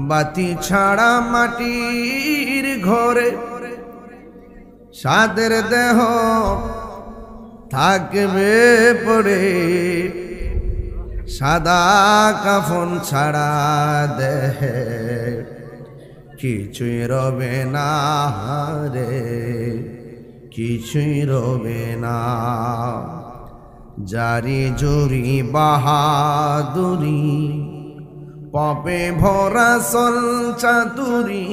বাতি ছাড়া মাটির ঘরে সাদের দেহ থাকবে পড়ে, সাদা কাফন ছাড়া দেহে কিছুই রবে না রে, কিছুই রবে না। জারি জুরি বাহাদুরি পপে ভরা সল চাতুরি,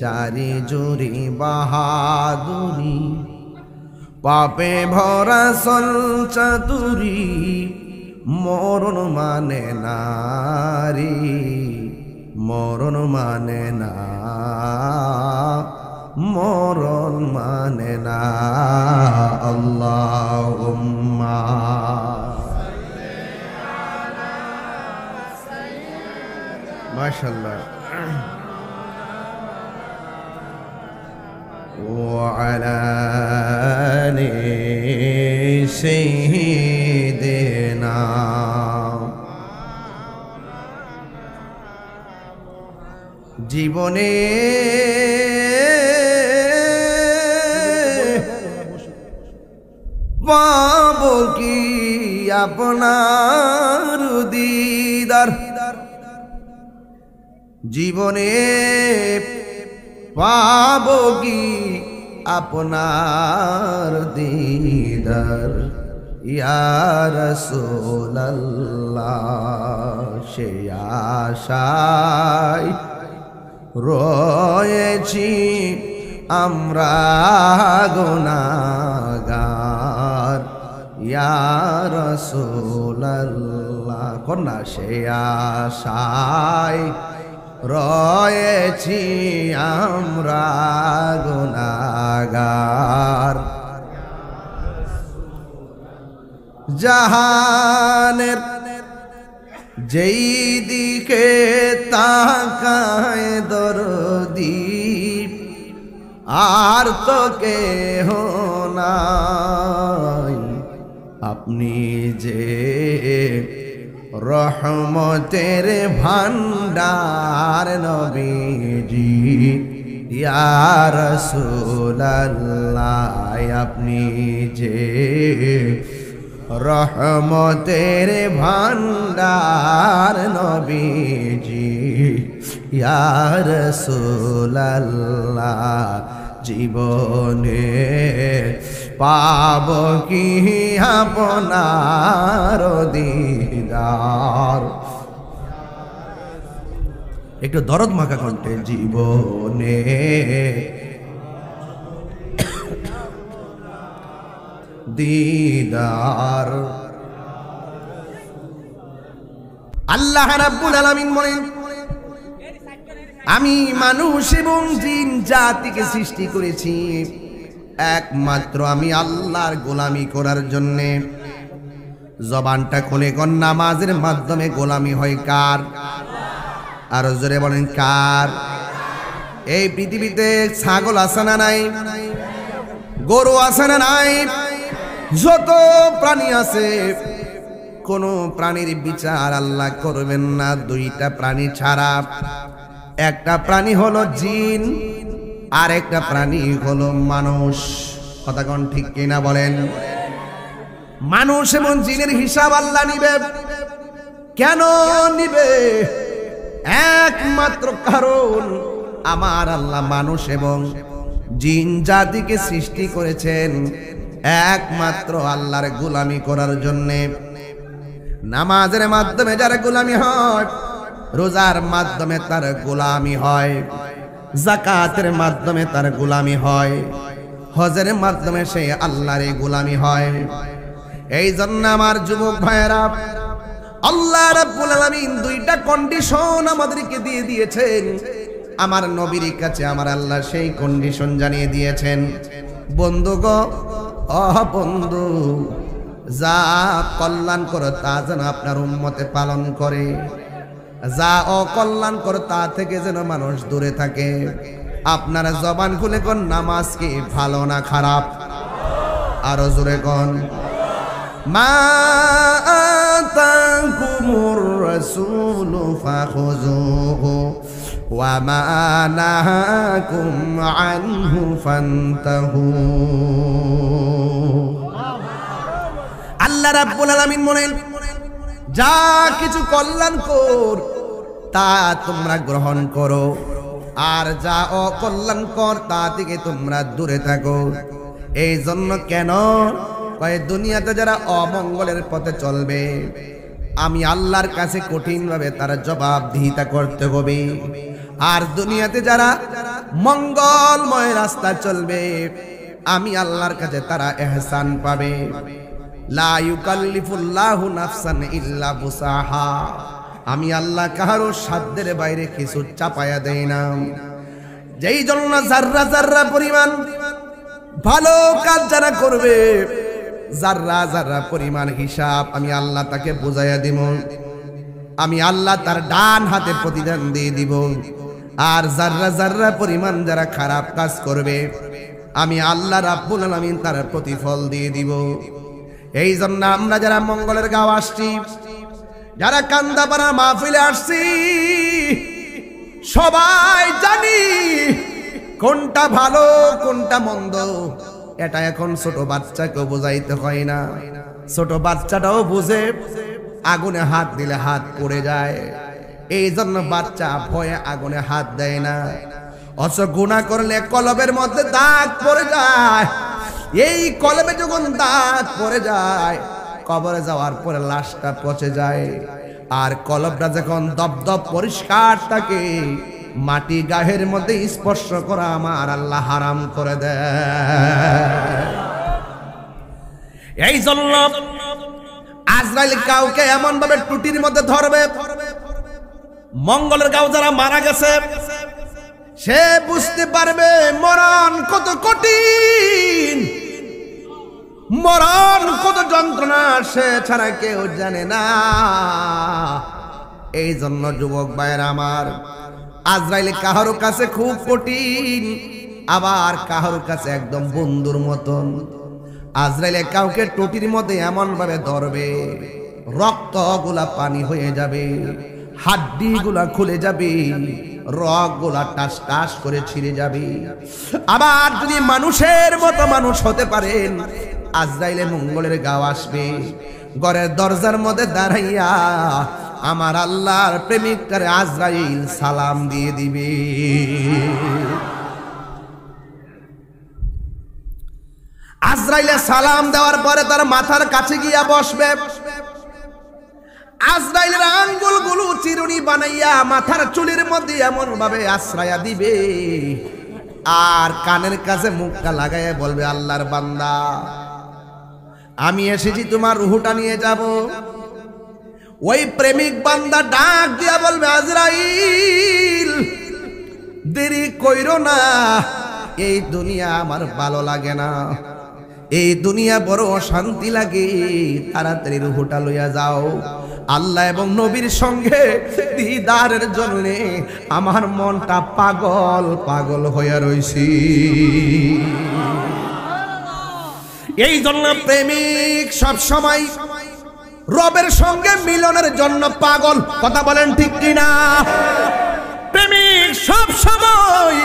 জারি জুরি বাহাদুরি পাপে ভরা সল চাতুরি, মরণ মানে নারী, মরণ মানে না, মরণ মানে না। আল্লাহুম্মা মাশাআল্লাহ ওয়া আলা আলি সাইয়্যিদিনা। জীবনে পাবো কি আপনার দিদার, জীবনে পাবো কি আপনার দিদার, ইয়া রাসূলুল্লাহ সে আশায় রয়েছি আমরা গুনাহগার, ইয়া রাসূলুল্লাহ কন্যা সে আশায় রয়েছি আমরা গুনাহগার। জাহানের যেই দিকে তাকায় দরদি, আর তো কেহ নাই, আপনি যে রহমতের ভান্ডার নবীজি, ইয়া রাসূলুল্লাহ আপনি যে রহমতের ভান্ডার নবীজি, ইয়া রাসূলুল্লাহ জীবনে পাব কি আপনার দিদার। একটু দরদ মাখা কণ্ঠে জীবনে দিদার। আল্লাহ রাব্বুল আলামিন বলেন, আমি মানুষ এবং জিন জাতিকে সৃষ্টি করেছি একমাত্র আমি আল্লাহর গোলামি করার জন্যে। জবানটা খুলে কোন নামাজের মাধ্যমে গোলামি হয় কার? আর জোরে বলেন কার? এই পৃথিবীতে ছাগল আছে না নাই? গরু আছে না নাই? যত প্রাণী আছে কোন প্রাণীর বিচার আল্লাহ করবেন না দুইটা প্রাণী ছাড়া। একটা প্রাণী হলো জিন, আর একটা প্রাণী হলো মানুষ। কথা কোন ঠিক কিনা বলেন? মানুষ এবং জিনের হিসাব আল্লাহ নিবে। কেন নিবে? একমাত্র কারণ আমার আল্লাহ মানুষ এবং জিন জাতিকে সৃষ্টি করেছেন একমাত্র আল্লাহর গোলামি করার জন্যে। নামাজের মাধ্যমে যার গোলামি হয়, রোজার মাধ্যমে তার গোলামি হয়, যাকাতের মাধ্যমে তার গোলামি হয়, হজের মাধ্যমে সে আল্লাহর গোলামি হয়। এই জন্য আমার যুবক ভাইয়েরা, আল্লাহ রাব্বুল আলামিন দুইটা কন্ডিশন আমাদেরকে দিয়ে দিয়েছেন। আমার নবীর কাছে আমার আল্লাহ সেই কন্ডিশন জানিয়ে দিয়েছেন। বন্ধু গো, বন্ধু, যা কল্যাণ করো তা যেন আপনার উম্মতে পালন করে, যা অকল্যাণ করো তা থেকে যেন মানুষ দূরে থাকে। আপনারা জবান খুলে কোন নামাজ কি ভালো না খারাপ? আরো জোরে কোন মা আতাকুমুর রাসূলু ফাখুযুহু ওয়া মা নাহাকুম আনহু ফান্তাহু। আল্লাহ রাব্বুল আলামিন বলেন, যা কিছু কল্যাণকর তা তোমরা গ্রহণ করো, আর যা অকল্যাণকর তা থেকে তোমরা দূরে থাকো। এই জন্য কেন কয়, দুনিয়াতে যারা অমঙ্গলের পথে চলবে আমি আল্লাহর কাছে কঠিনভাবে তার জবাবদিহিতা করতে হবে। আর দুনিয়াতে যারা মঙ্গলময় রাস্তা চলবে আমি আল্লাহর কাছে তারা ইহসান পাবে। লা ইউকাল্লিফুল্লাহু নাফসান ইল্লা বুসাহা। আমি আল্লাহ কারো সাধ্যের বাইরে কিছু চাপায়া দেই না। যেই জন্য যাররা যাররা পরিমাণ ভালো কাজ যারা করবে, যাররা যাররা পরিমাণ হিসাব আমি আল্লাহ তাকে বুঝাইয়া দিব। আমি আল্লাহ তার ডান হাতে প্রতিদান দিয়ে দিব। আর যাররা যাররা পরিমাণ যারা খারাপ কাজ করবে আমি আল্লাহ রাব্বুল আলামিন তার প্রতিফল দিয়ে দিব। এই জন্য আমরা যারা মঙ্গলের গাঁও আসছি, যারা কান্দাপাড়ার মাহফিলে আসছি, সবাই জানি কোনটা ভালো কোনটা মন্দ। এটা এখন ছোট বাচ্চাকে বোঝাইতে হয় না। ছোট বাচ্চাটাও বুঝে, আগুনে হাত দিলে হাত পড়ে যায়। এই জন্য বাচ্চা ভয়ে আগুনে হাত দেয় না। অথচ গুনাহ করলে কলবের মধ্যে দাগ পড়ে যায়। এই কলবে যখন দাগ পড়ে যায়, কবরে যাওয়ার পরে লাশটা পচে যায়। আর কলবটা যখন দবদব পরিষ্কার থাকে, মাটি গায়ের মধ্যে স্পর্শ করা আমার আল্লাহ হারাম করে দেয়। এই জন্য আজরাইল কাউকে এমন ভাবে টুটির মধ্যে ধরবে, মঙ্গলের গাঁও যারা মারা গেছে সে বুঝতে পারবে মরণ কত কঠিন, মরণ কত যন্ত্রণা, সে ছাড়া কেউ জানে না। এই জন্য যুবক ভাইয়েরা আমার, আজরাইল কাহারো কাছে খুব কঠিন, আবার কাহারো কাছে একদম বন্ধুর মতন। আজরাইলে কাউকে টুটির মধ্যে এমন ভাবে ধরবে, রক্ত গুলা পানি হয়ে যাবে, হাড্ডি গুলা খুলে যাবে, রগ গুলা টাস টাস করে ছিঁড়ে যাবে। আবার যদি মানুষের মতো মানুষ হতে পারেন, আজরাইলে মঙ্গলের গাঁও আসবে, ঘরের দরজার মধ্যে দাঁড়াইয়া আমার আল্লাহর প্রেমিকটারে আজরাইল সালাম দিয়ে দিবে। আজরাইলে সালাম দেওয়ার পরে তার মাথার কাছে গিয়া বসবে। আজরাইলের আঙ্গুলগুলো চিরুনি বানাইয়া মাথার চুলের মধ্যে এমন ভাবে আশ্রয়া দিবে, আর কানের কাছে মুখটা লাগাইয়া বলবে, আল্লাহর বান্দা আমি এসেছি তোমার রুহটা নিয়ে যাব। ওই প্রেমিক বান্দা ডাক দিয়া বলবে, আজরাইল দেরি কইরো না, এই দুনিয়া আমার ভালো লাগে না, এই দুনিয়া বড় অশান্তি লাগে, তাড়াতাড়ি রুহটা লইয়া যাও। আল্লাহ এবং নবীর সঙ্গে দিদারের জন্য আমার মনটা পাগল পাগল হইয়া রইছি। এই জন্য প্রেমিক সব সময় রবের সঙ্গে মিলনের জন্য পাগল। কথা বলেন ঠিক কিনা? প্রেমিক সব সময়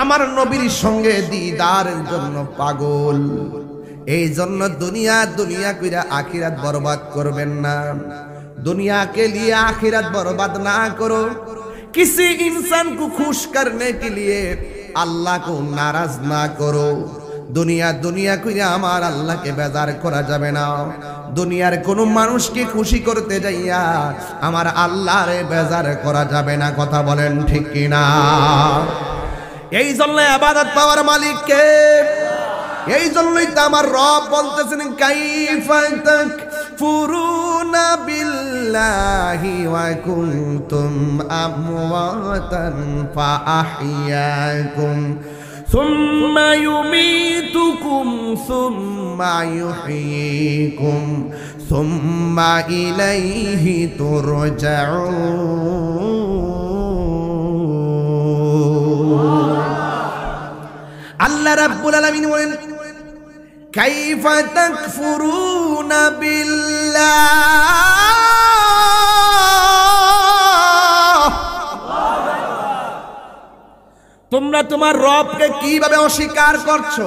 আমার নবীর সঙ্গে দিদারের জন্য পাগল। এই জন্য দুনিয়া দুনিয়া কইরা আখিরাত বরবাদ করবেন না। दुनिया के लिए आखिरत बर्बाद ना करो। किसी इंसान को खुश करने के लिए अल्लाह को नाराज ना करो। दुनिया दुनिया কইরা আমার আল্লাহকে বেজার করা যাবে না। দুনিয়ার কোন মানুষকে খুশি করতে যাইয়া আমার আল্লাহরে বেজার করা যাবে না। কথা বলেন ঠিক কি না? এই জন্য ইবাদত পাওয়ার মালিক কে? এই জন্যই তো আমার রব বলতেছেন কাইফা তাকফুরুনা বিল্লাহি ওয়া কুনতুম আমওয়াতান ফাআহইয়াকুম সুম্মা ইউমীতুকুম সুম্মা ইউহয়ীকুম সুম্মা ইলাইহি তুরজাউন। আল্লাহ রাব্বুল আলামিন বলেন কাইফা তাকফুরুন তুমিনুনা বিল্লাহ, তোমরা তোমার রবকে কিভাবে অস্বীকার করছো?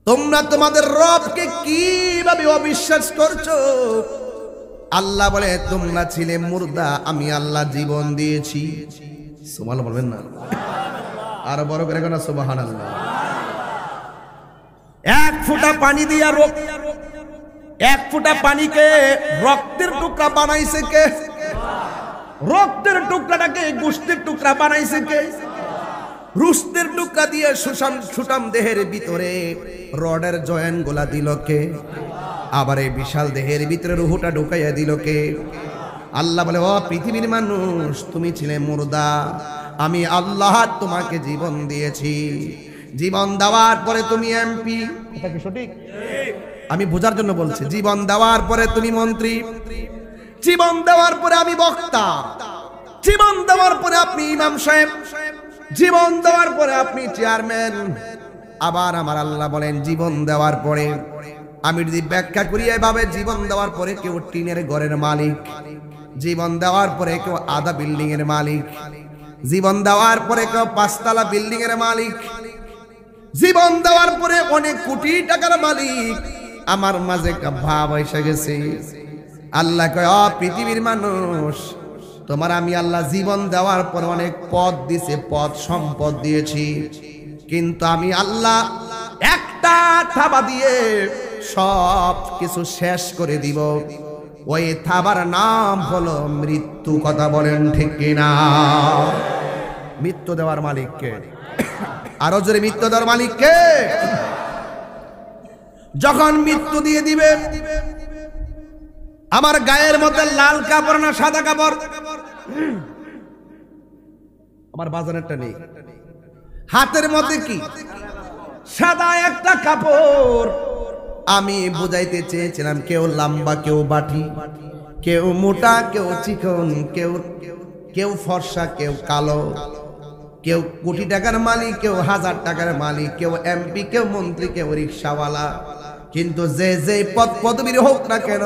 তোমরা তোমাদের রবকে কিভাবে অবিশ্বাস করছো? আল্লাহ বলে তোমরা ছিলে মুর্দা, আমি আল্লাহ জীবন দিয়েছি। সুবহানাল্লাহ বলবেন না? আর বড় করে না সুবহানাল্লাহ। এক ফোঁটা পানি দিয়া এক ফোঁটা পানিকে রক্তের টুকরা বানাইছে কে? রক্তের টুকরাটাকে গোশতের টুকরা বানাইছে কে? রুস্তের টুকরা দিয়ে সুষম দেহের ভিতরে রডের জয়েন গোলা দিল কে? আবার এই বিশাল দেহের ভিতরে রুহটা ঢুকাইয়া দিল কে? আল্লাহ বলে ও পৃথিবীর মানুষ, তুমি ছিলে মুর্দা, আমি আল্লাহ তোমাকে জীবন দিয়েছি। জীবন দেওয়ার পরে তুমি এমপি, এটা কি সঠিক? আমি বোঝার জন্য বলছি। জীবন দেওয়ার পরে তুমি মন্ত্রী, জীবন দেওয়ার পরে আমি বক্তা, জীবন দেওয়ার পরে আপনি ইমাম সাহেব, জীবন দেওয়ার পরে আপনি চেয়ারম্যান। আবার আমার আল্লাহ বলেন জীবন দেওয়ার পরে আমি যদি ব্যাখ্যা করি এভাবে, জীবন দেওয়ার পরে কেউ টিনের ঘরের মালিক, জীবন দেওয়ার পরে কেউ আধা বিল্ডিং এর মালিক, জীবন দেওয়ার পরে কেউ 5 তলা বিল্ডিং এর মালিক, জীবন দেওয়ার পরে অনেক কোটি টাকার মালিক। আমার মাঝে একটা ভাব এসে গেছে। আল্লাহ কয় ও পৃথিবীর মানুষ, তোমার আমি আল্লাহ জীবন দেওয়ার পর অনেক পদ দিছে, পদ সম্পদ দিয়েছি, কিন্তু আমি আল্লাহ একটা থাবা দিয়ে সব কিছু শেষ করে দিব। ওই থাবার নাম হলো মৃত্যু। কথা বলেন ঠিক কিনা? মৃত্যু দেওয়ার মালিক কে? আরো জোরে, মৃত্যু দেওয়ার মালিক কে? যখন মৃত্যু দিয়ে দিবে, আমার গায়ের মধ্যে লাল কাপড় না সাদা কাপড়? আমার বাজারেরটা নেই। হাতের মধ্যে কি? সাদা একটা কাপড়। আমি বুঝাইতে চেয়েছিলাম কেউ লম্বা, কেউ বাটি, কেউ মোটা, কেউ চিকন, কেউ ফর্সা, কেউ কালো, কেউ কোটি টাকার মালিক, কেউ 1000 টাকার মালিক, কেউ এমপি, কেউ মন্ত্রী, কেউ রিক্সাওয়ালা। কিন্তু যে যে পদ পদবীর হোক না কেন,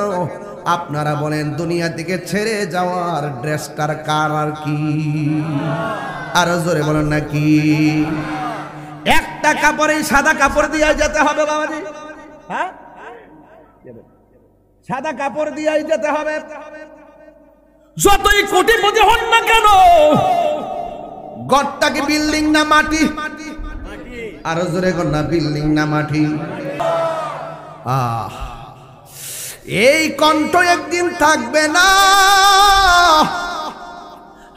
আপনারা বলেন দুনিয়া থেকে ছেড়ে যাওয়ার ড্রেসটার কার আর কি? আরো জোরে বলেন না কি? একটা কাপড়ে, সাদা কাপড় দিয়ে যেতে হবে বাবাজি। হ্যাঁ, সাদা কাপড় দিয়ে যেতে হবে। যতই কোটিপতি হন না কেন, গড়টা কি বিল্ডিং না মাটি? আরো জোরে বলেন না, বিল্ডিং না মাটি? এই কণ্ঠ একদিন থাকবে না।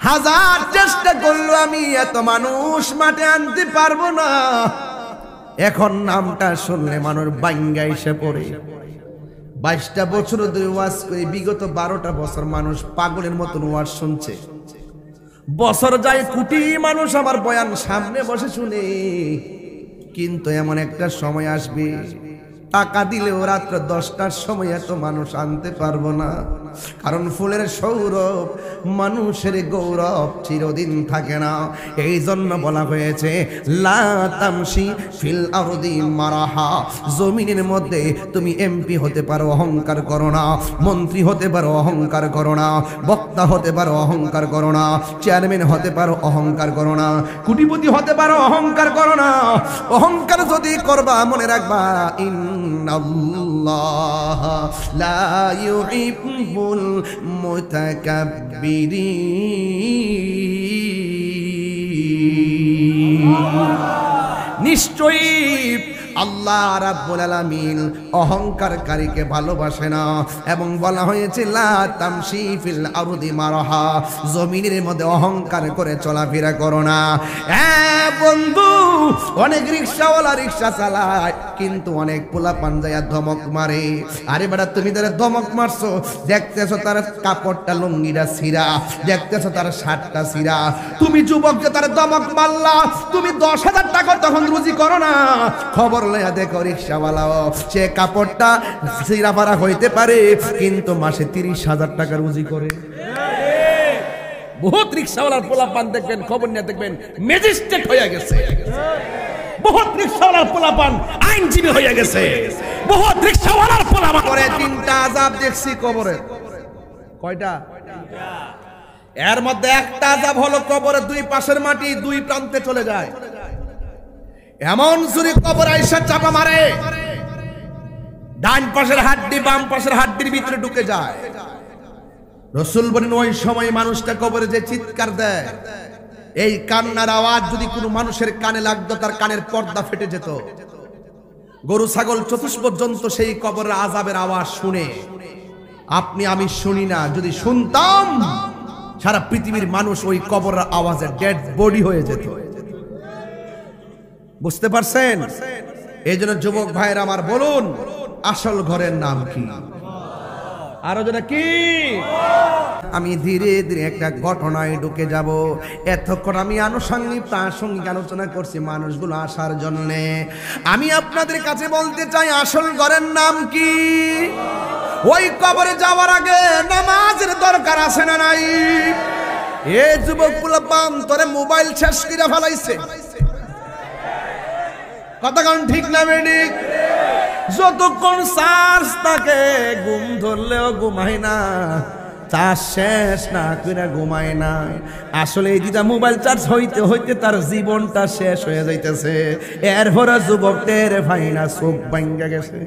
হাজার চেষ্টা করলো আমি এত মানুষ মাঠে আনতে পারবো না। এখন নামটা শুনলে মানুষ বাঙ্গা এসে পড়ে। 22টা বছর ধরে ওয়াজ করে বিগত 12টা বছর মানুষ পাগলের মতন ওয়াজ শুনছে। বছর যায়, কোটি মানুষ আমার বয়ান সামনে বসে শুনে। কিন্তু এমন একটা সময় আসবে, টাকা দিলেও রাত্র 10টার সময় এত মানুষ আনতে পারবো না। কারণ ফুলের সৌরভ, মানুষের গৌরব চিরদিন থাকে না। এই জন্য বলা হয়েছে লা তামশি ফিল আরদি মারাহা। জমিনের মধ্যে তুমি এমপি হতে পারো, অহংকার করো না। মন্ত্রী হতে পারো, অহংকার করো না। বক্তা হতে পারো, অহংকার করো না। চেয়ারম্যান হতে পারো, অহংকার করো না। কোটিপতি হতে পারো, অহংকার করো না। অহংকার যদি করবা, মনে রাখবা ইন্নাল্লাহ লা ইউহিব্বুল মুতাকাব্বিরিন। নিশ্চয়ই আল্লাহ রাব্বুল আলামিন অহংকারকারীকে ভালোবাসে না। এবং বলা হয়েছে লা তামশি ফিল আরদি মারাহা, জমিনের মধ্যে অহংকার করে চলাফেরা করো না। বন্ধু, অনেক রিকশাওয়ালা রিকশা চালায়, কিন্তু অনেক পোলা পাঞ্জায়া ধমক মারে। আরে বেটা, তুমি তারা ধমক মারছো, দেখতেছো তার কাপড়টা লুঙ্গিটা ছিঁড়া, দেখতেছো তার শার্টটা ছিঁড়া। তুমি যুবক যে তার ধমক মারলা, তুমি 10,000 টাকা তখন রুজি করো না। খবর লয়া দেখো রিকশাওয়ালাও, সে কাপড়টা ছিঁড়া পারা হইতে পারে, কিন্তু মাসে 30,000 টাকা রুজি করে। বহুত রিকশাওয়ালার পোলা পান দেখবেন, খবর নিয়ে দেখবেন ম্যাজিস্ট্রেট হয়ে গেছে। বহুত রিকশাওয়ালার পোলাপান আইনজীবী হয়ে গেছে, বহুত রিকশাওয়ালার পোলাপান। পরে 3টা আযাব দেখছি কবরে। কয়টা? এর মধ্যে একটা আযাব হলো কবরে 2 পাশের মাটি 2 প্রান্তে চলে যায়। এমন জোরে কবর আইসা চাপা মারে, ডান পাশের হাড্ডি বাম পাশের হাড্ডির ভিতরে ঢুকে যায়। রাসূল বলেন ওই সময় মানুষটা কবরে যে চিৎকার দেয়, এই কান্নার আওয়াজ যদি কোনো মানুষের কানে লাগতো তার কানের পর্দা ফেটে যেত। গরু ছাগল চতুষ্প জন্তু সেই কবরের আযাবের আওয়াজ শুনে, আপনি আমি শুনি না, যদি শুনতাম সারা পৃথিবীর মানুষ ওই কবরের আওয়াজে ডেড বডি হয়ে যেত। বুঝতে পারছেন? এই জন্য যুবক ভাইয়ের আমার বলুন, আসল ঘরের নাম কি? আরো যেটা কি? আমি ধীরে ধীরে একটা ঘটনায় ঢুকে যাব। এতক্ষণ আমি আনুষঙ্গিক প্রাসঙ্গিক আলোচনা করছি মানুষগুলো আসার জন্য। আমি আপনাদের কাছে বলতে চাই, আসল ঘরের নাম কি? ওই কবরে যাওয়ার আগে নামাজের দরকার আছে না নাই? এ যুবক পোলাপান, তোরে মোবাইল শেষ করে ফেলাইছে। কতক্ষণ ঠিক না বেডিক? যতক্ষণ চার্জ থাকে ঘুম ধরলেও ঘুমায় না, চার্জ শেষ না করে ঘুমায় না। আসলে এই দিদা মোবাইল চার্জ হইতে হইতে তার জীবনটা শেষ হয়ে যাইতেছে। এরপরে যুবক টের ভাই না, চোখ ভাঙ্গা গেছে,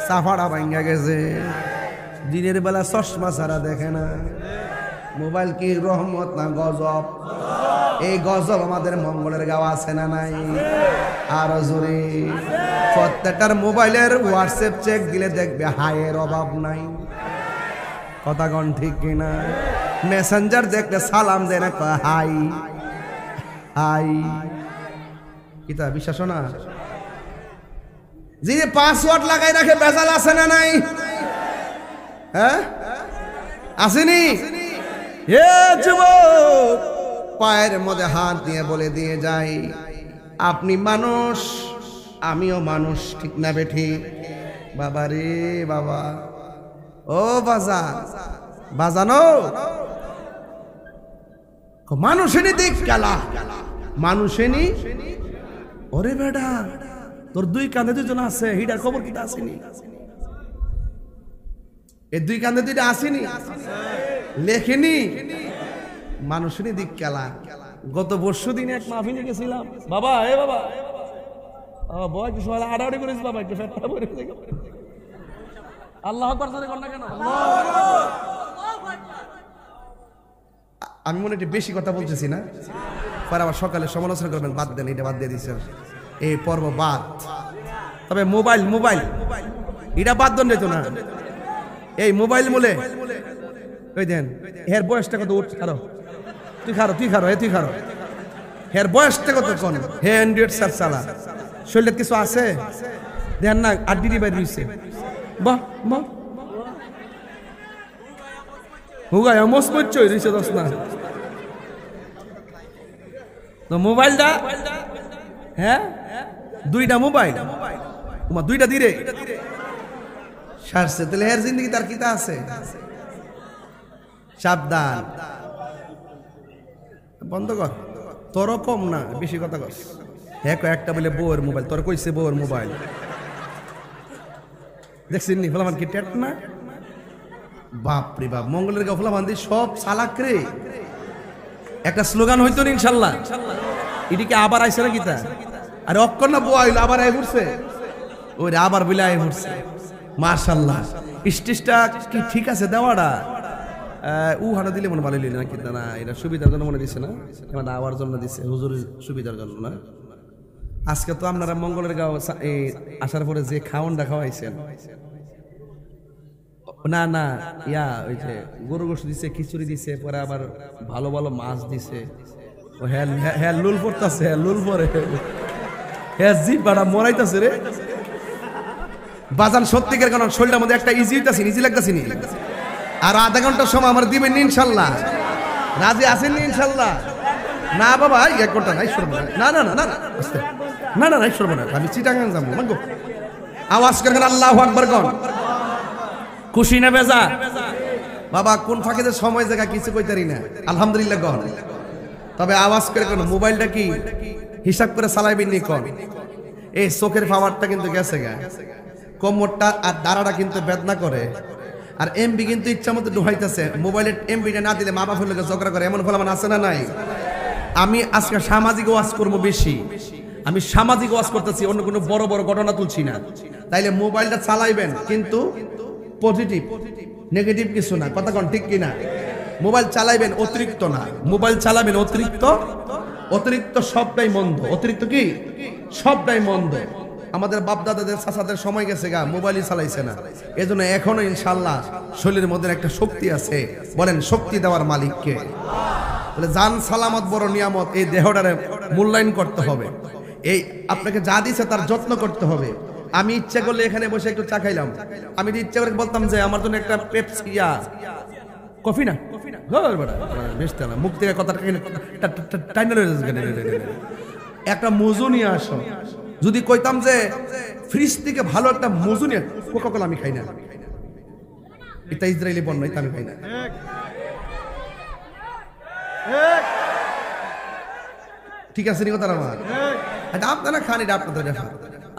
সাফাড়া ভাঙ্গা গেছে, দিনের বেলা চশমা ছাড়া দেখে না। মোবাইল কি রহমত না গজব? এই গজব আমাদের মঙ্গলের গাওয়া আছে না নাই? আর জোরে প্রত্যেকটার মোবাইলের হোয়াটসঅ্যাপ চেক দিলে দেখবে হায়ের অভাব নাই। কথা কোন ঠিক কিনা? মেসেঞ্জার দেখলে সালাম দেয় না, হাই হাই। কিতা বিশ্বাস না? যে পাসওয়ার্ড লাগাই রাখে বেজাল আছে না নাই? হ্যাঁ আসেনি? হে যুবক, পায়ের মধ্যে হাত দিয়ে বলে দিয়ে যাই, আপনি মানুষ, আমিও মানুষ, ঠিক না বেঠি? বাবা রে বাবা, ও বাজান, বাজানো মানুষেনি দেখ খেলা, মানুষেনি। ওরে বেটা, তোর 2 কাঁধে 2জন আছে, হিডার খবর কিটা আসেনি? এই 2 কাঁধে 2টা আসেনি, লেখেনি। মানুষেরই দিক খেলা। গত পরশু দিনে এক মাহফিলে গেছিলাম। বাবা, এ বাবা, বয় কিছু আড়াআড়ি করেছি বাবা, একটু ফেটটা পড়ে গেছে। আল্লাহ আকবার করে না কেন? আমি মনে একটু বেশি কথা বলতেছি না, পরে আবার সকালে সমালোচনা করবেন, বাদ দেন, এটা বাদ দিয়ে দিচ্ছেন, এই পর্ব বাদ। তবে মোবাইল মোবাইল এটা বাদ দেন যেত না। এই মোবাইল মূলে ওই দেন হের বয়সটা কত? উঠ খারো, তুই খারো, তুই খারো, তুই খারো। হের বয়সটা কত? কোন হে অ্যান্ড্রয়েড সার চালা, শরীরে কিছু আছে দেন না, আড্ডি বাইর হইছে। বাহ বাহ, হুগায় মসমচ্চ হইছে দোস না। তো মোবাইলটা, হ্যাঁ 2টা মোবাইল, তোমার 2টা দিরে সারছে, তাহলে এর জিন্দগি তার কিতা আছে? সাবধান, বন্ধ কর। তোর কম না, বেশি কথা কর। হ্যাঁ একটা বলে বউয়ের মোবাইল, তোর কইছে বউয়ের মোবাইল। দেখছেন নি ফলাফান কি টেট না? বাপ রে বাপ, মঙ্গলের গা ফলাফান দিয়ে সব চালাক রে। একটা স্লোগান হইতো না ইনশাল্লাহ, এদিকে আবার আইসে না কিতা? আর অক্ষর না বউ আইলো, আবার আই ঘুরছে, ওই আবার বলে আই ঘুরছে। মাশাআল্লাহ, স্টেজটা কি ঠিক আছে দেওয়াটা? হানা দিলে মনে ভালো লিলে না, কিন্তু না, এটা সুবিধার জন্য মনে দিচ্ছে না, মানে আওয়ার জন্য দিচ্ছে, হুজুরের সুবিধার জন্য না। আজকে তো আপনারা মঙ্গলের গাঁও আসার পরে যে খাওয়ানটা খাওয়াইছেন, না না ইয়া ওই যে গরু গোশত দিছে, খিচুড়ি দিছে, পরে আবার ভালো ভালো মাছ দিছে। ও হ্যাঁ লুল পড়তেছে, হ্যাঁ লুল পরে, হ্যাঁ জিভ বাড়া মরাইতেছে রে বাজান। সত্যিকার কারণ শরীরটার মধ্যে একটা ইজি হইতাছি, ইজি লাগতাছি নি। আর আধা ঘন্টার সময় আমার দিবেন ইনশাল্লাহ? রাজি আছেন নি ইনশাল্লাহ? না বাবা, 1 ঘন্টা নাই, সরব না, না না না না না না নাই, সরব না, আমি চিটাগাং যাবো। মানবো আওয়াজ করেন আল্লাহু আকবার কোন? খুশি না বেজা? বাবা কোন ফাঁকে সময় জায়গা কিছু কইতারি না, আলহামদুলিল্লাহ কোন। তবে আওয়াজ করে কোন? মোবাইলটা কি হিসাব করে চালাইবেন নি কোন এই চোখের পাওয়ারটা কিন্তু গেছে গা, কোমরটা আর দাঁড়াটা কিন্তু বেদনা করে, আর এমবি কিন্তু ইচ্ছা মতো ঢুকাইতেছে। মোবাইলের এমবিটা না দিলে মা বাপের লোকে ঝগড়া করে, এমন ফল আমার আছে না নাই? আমি আজকে সামাজিক ওয়াজ করবো বেশি, আমি সামাজিক ওয়াজ করতেছি, অন্য কোনো বড় বড় ঘটনা তুলছি না। তাইলে মোবাইলটা চালাইবেন কিন্তু পজিটিভ, নেগেটিভ কিছু না, কথা কোন ঠিক কিনা? মোবাইল চালাইবেন অতিরিক্ত না, মোবাইল চালাবেন অতিরিক্ত, অতিরিক্ত সবটাই মন্দ, অতিরিক্ত কি সবটাই মন্দ। আমাদের বাপ দাদাদের চাচাদের সময় গেছে গা, মোবাইলই চালাইছে না, এজন্য এখনো ইনশাআল্লাহ শরীরের মধ্যে একটা শক্তি আছে। বলেন শক্তি দেওয়ার মালিক কে? জান সালামত বড় নিয়ামত, এই দেহটারে মূল্যায়ন করতে হবে, এই আপনাকে যা দিছে তার যত্ন করতে হবে। আমি ইচ্ছা করলে এখানে বসে একটু চা খাইলাম, আমি ইচ্ছা করে বলতাম যে আমার জন্য একটা পেপসি কফি না, মুখ থেকে কথা একটা মজু নিয়ে আসো, যদি কইতাম যে ফ্রিজ থেকে ভালো একটা মজু নিয়ে, কোকা কোলা আমি খাই না, এটা ইসরায়েলি পণ্য, এটা আমি খাই না। ঠিক আছে নি কথা আমার, আপনারা খান, এটা আপনাদের ব্যাপার,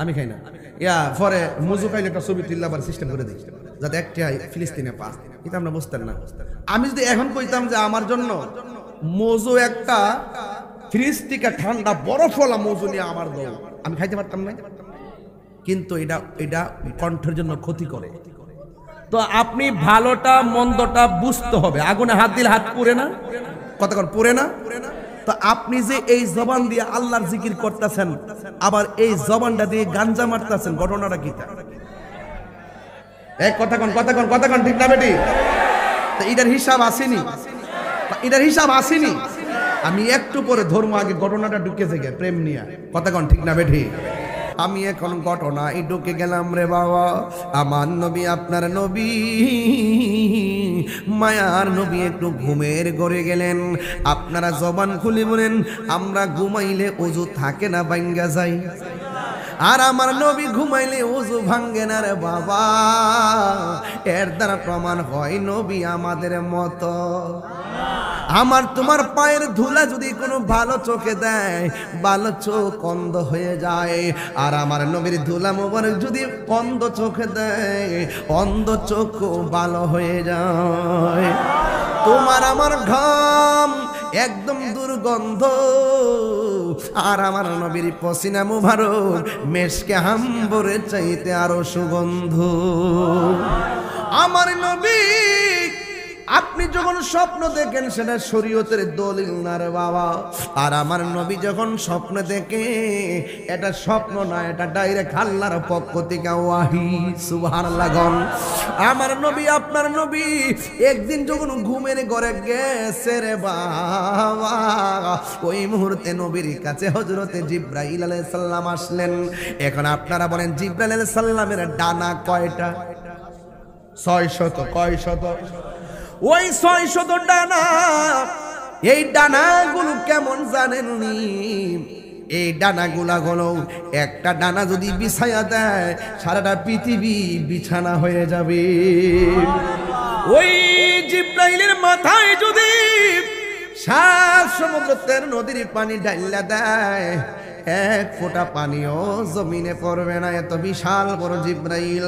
আমি খাই না। ইয়া পরে মজু খাইলে একটা ছবি তুললাবার সিস্টেম করে দিই যাতে একটা ফিলিস্তিনে পা, এটা আমরা বুঝতেন না। আমি যদি এখন কইতাম যে আমার জন্য মজু একটা ফ্রিজ থেকে ঠান্ডা বরফওয়ালা মজু নিয়ে আমার দাও, আমি খাইতে পারতাম না, কিন্তু এটা কণ্ঠের জন্য ক্ষতি করে। তো আপনি ভালোটা মন্দটা বুঝতে হবে। আগুনে হাত দিলে হাত পুড়ে না, কতক্ষণ পুড়ে না? তো আপনি যে এই জবান দিয়ে আল্লাহর জিকির করতেছেন, আবার এই জবানটা দিয়ে গাঞ্জা মারতেছেন, ঘটনাটা কি? এক কথাক্ষণ ঠিক না বেটি? তো এটার হিসাব আসেনি, এটার হিসাব আসেনি। আমি একটু পরে ধর্ম, আগে ঘটনাটা ঢুকে থেকে প্রেম নিয়ে, কথাক্ষণ ঠিক না বেটি? আমি এখন ঘটনা ঢুকে গেলাম রে বাবা। আমার নবী, আপনার নবী, মায়ার নবী একটু ঘুমের ঘরে গেলেন। আপনারা জবান খুলে বলেন, আমরা ঘুমাইলে ওযু থাকে না, ভাঙ্গা যায়। আর আমার নবী ঘুমাইলে ওযু ভাঙ্গে না রে বাবা। এর দ্বারা প্রমাণ হয় নবী আমাদের মতো। আমার তোমার পায়ের ধুলা যদি কোনো ভালো চোখে দেয়, ভালো চোখ অন্ধ হয়ে যায়। আর আমার নবীর ধুলা মোবারক যদি অন্ধ চোখে দেয়, অন্ধ চোখ ভালো হয়ে যায়। তোমার আমার ঘাম একদম দুর্গন্ধ, আর আমার নবীর পসিনা মুবারক মেশকে হাম্বরের চাইতে আরো সুগন্ধ। আমার নবী আপনি যখন স্বপ্ন দেখেন সেটা শরীয়তের দলিল না রে বাবা। আর আমার নবী যখন স্বপ্ন দেখে, এটা স্বপ্ন না, এটা ডাইরেক্ট আল্লাহর পক্ষ থেকে ওয়াহি। সুবহানাল্লাহ। আমার নবী, আপনার নবী একদিন যখন ঘুমের ঘরে গেছে রে বাবা, ওই মুহূর্তে নবীর কাছে হযরতে জিবরাইল আলাইহিস সালাম আসলেন। এখন আপনারা বলেন জিবরাইল আলাইহিস সালামের ডানা কয়টা? 600। কয় শত? ওই 600 ডানা। এই ডানাগুলো কেমন জানেননি? এই ডানাগুলা হলো, একটা ডানা যদি বিছায়া দেয় সারাটা পৃথিবী বিছানা হয়ে যাবে। ওই জিবরাইলের মাথায় যদি 7 সমুদ্রের নদীর পানি ঢাইলা দেয়, এক ফোঁটা পানিও জমিনে পড়বে না। এত বিশাল বড় জিবরাইল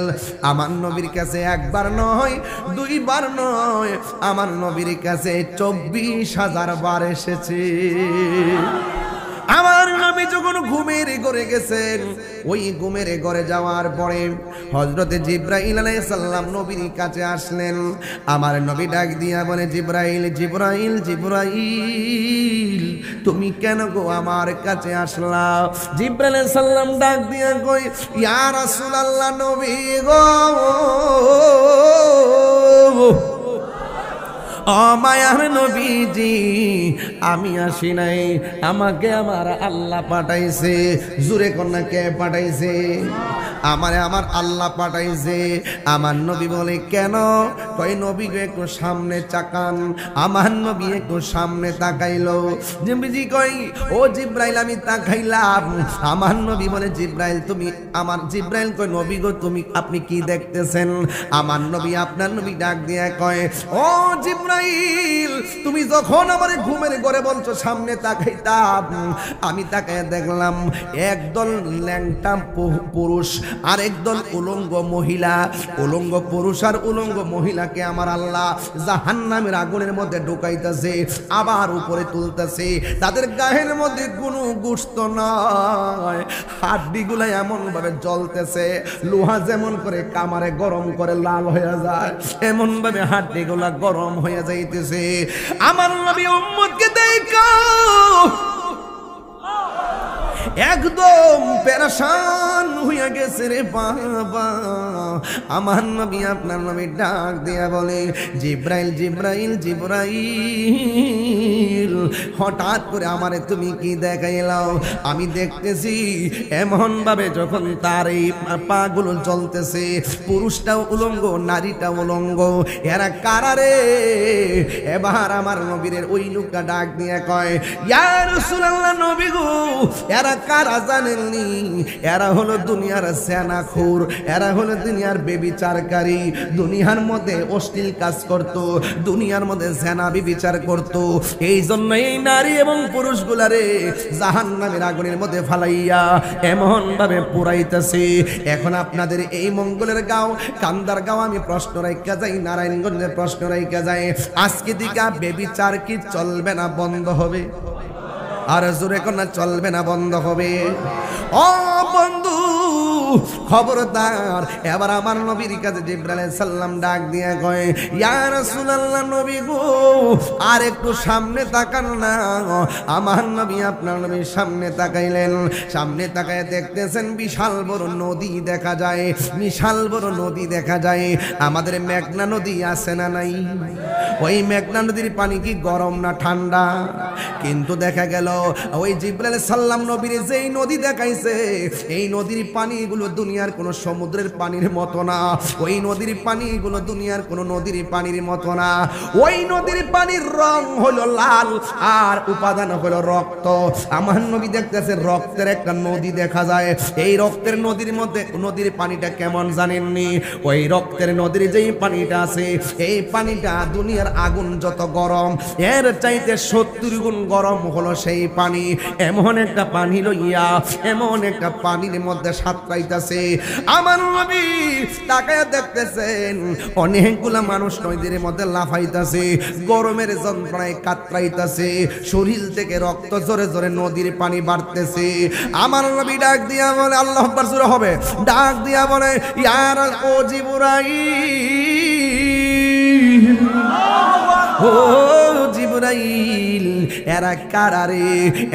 আমার নবীর কাছে একবার নয়, দুইবার নয়, আমার নবীর কাছে 24,000 বার এসেছে। আমার নবী যখন ঘুমের ঘরে গেছেন, ওই ঘুমের ঘরে যাওয়ার পরে হযরতে জিবরাইল আলাইহিস সালাম নবীর কাছে আসলেন। আমার নবী ডাক দিয়া বলে, জিবরাইল, জিবরাইল, জিবরাইল, তুমি কেন গো আমার কাছে আসলা? জিবরাইল আলাইহিস সালাম ডাক দিয়া কই, ইয়া রাসূলুল্লাহ, নবী গো, ও মায়ার নবীজি, আমি আসি নাই, আমাকে আমার আল্লাহ পাঠাইছে। জুরে কন্যা কে পাঠাইছে? আমারে আমার আল্লাহ পাঠাইছে। আমার নবী বলে, কেন? কই নবীকে একটু সামনে তাকান। আমার নবী একটু সামনে তাকাইলো। নবীজি কই, ও জিবরাইল, আমি তাকাইলাম। আমার নবী বলে, জিবরাইল তুমি আমার, জিবরাইল কই, নবী গো তুমি, আপনি কি দেখতেছেন? আমার নবী, আপনার নবী ডাক দিয়ে কয়, ও জিবরাইল, জিবরাইল তুমি যখন আমার ঘুমের ঘরে বলছো সামনে তাকাইতাম, আমি তাকায় দেখলাম একদল ল্যাংটা পুরুষ আর একদল উলঙ্গ মহিলা। উলঙ্গ পুরুষ আর উলঙ্গ মহিলাকে আমার আল্লাহ জাহান্নামের আগুনের মধ্যে ঢুকাইতেছে, আবার উপরে তুলতেছে। তাদের গায়ের মধ্যে কোনো গোশত নয়, হাড্ডিগুলো এমন ভাবে জ্বলতেছে, লোহা যেমন করে কামারে গরম করে লাল হয়ে যায়, এমন ভাবে হাড্ডিগুলা গরম হয়ে যাইতেছে। আমার নবী উম্মতকে দেখো একদম পেরেশান হয়ে গেছে রে বাবা। আমার নবী আপনার নবী ডাক দিয়া বলে, জিব্রাইল জিব্রাইল জিব্রাইল, হঠাৎ করে আমারে তুমি কি দেখাইলাও? আমি দেখতেছি এমন ভাবে যখন তার এই পাগুলো জ্বলতেছে, পুরুষটাও উলঙ্গ নারীটাও উলঙ্গ, এরা কারারে? এবার আমার নবীর ওই লোকটা ডাক দিয়ে কয়, ইয়া রাসূলুল্লাহ নবী গো, এরা কারা জানেননি? এরা হলো দুনিয়ার সেনাখোর, এরা হলো দুনিয়ার বেবিচারকারী, দুনিয়ার মধ্যে অশ্লীল কাজ করত, দুনিয়ার মধ্যে সেনা বিবিচার করত। এই জন্য এই নারী এবং পুরুষগুলারে জাহান্নামের আগুনের মধ্যে ফালাইয়া এমন ভাবে পুরাইতেছে। এখন আপনাদের এই মঙ্গলের গাঁও কান্দার গাঁও আমি প্রশ্ন রাইখা যাই, নারায়ণগঞ্জের প্রশ্ন রাইখা যাই, আজকে দিকা বেবিচার কি চলবে না বন্ধ হবে? আর জোরে কোনা চলবে না বন্ধ হবে? ও বন্ধু খবরদার। এবার আমার নবীর কাছে জিবরাইল আলাইহিস সালাম ডাক দিয়ে কয়, ইয়া রাসূলুল্লাহ নবী গো, আর একটু সামনে তাকান না। আমার নবী আপনার নবীর সামনে তাকাইলেন, সামনে তাকায় দেখতেছেন বিশাল বড় নদী দেখা যায়, বিশাল বড় নদী দেখা যায়। আমাদের মেঘনা নদী আছে না নাই? ওই মেঘনা নদীর পানি কি গরম না ঠান্ডা? কিন্তু দেখা গেল ওই জিবরাইল আলাইহিস সালাম নবীর যেই নদী দেখাইছে, এই নদীর পানিগুলো দুনিয়ার কোন সমুদ্রের পানির মতো না, ওই নদীর পানিগুলো দুনিয়ার কোন নদীর পানির মতো না। ওই নদীর পানির রং হলো লাল আর উপাদান হলো রক্ত। আমার নবী দেখতেছে রক্তের একটা নদী দেখা যায়। এই রক্তের নদীর মধ্যে নদীর পানিটা কেমন জানেননি? ওই রক্তের নদীর যেই পানিটা আছে, এই পানিটা দুনিয়ার আগুন যত গরম, এর চাইতে 70 গুণ গরম হলো সেই পানি। এমন একটা পানি লইয়া এমন একটা পানির মধ্যে সাঁতরাইতেছে। আমার নবী তাকায় দেখতেছেন অনেকগুলা মানুষ নদীর মধ্যে লাফাইতেছে, গরমের যন্ত্রণায় কাতরাইতেছে, শরীর থেকে রক্ত জোরে জোরে নদীর পানি বাড়তেছে। আমার নবী ডাক দিয়া বলে, আল্লাহু আকবার জোরে হবে, ডাক দিয়া বলে, ইয়া ও জিবরাইল, ও জিবরাইল, এরা কারারে?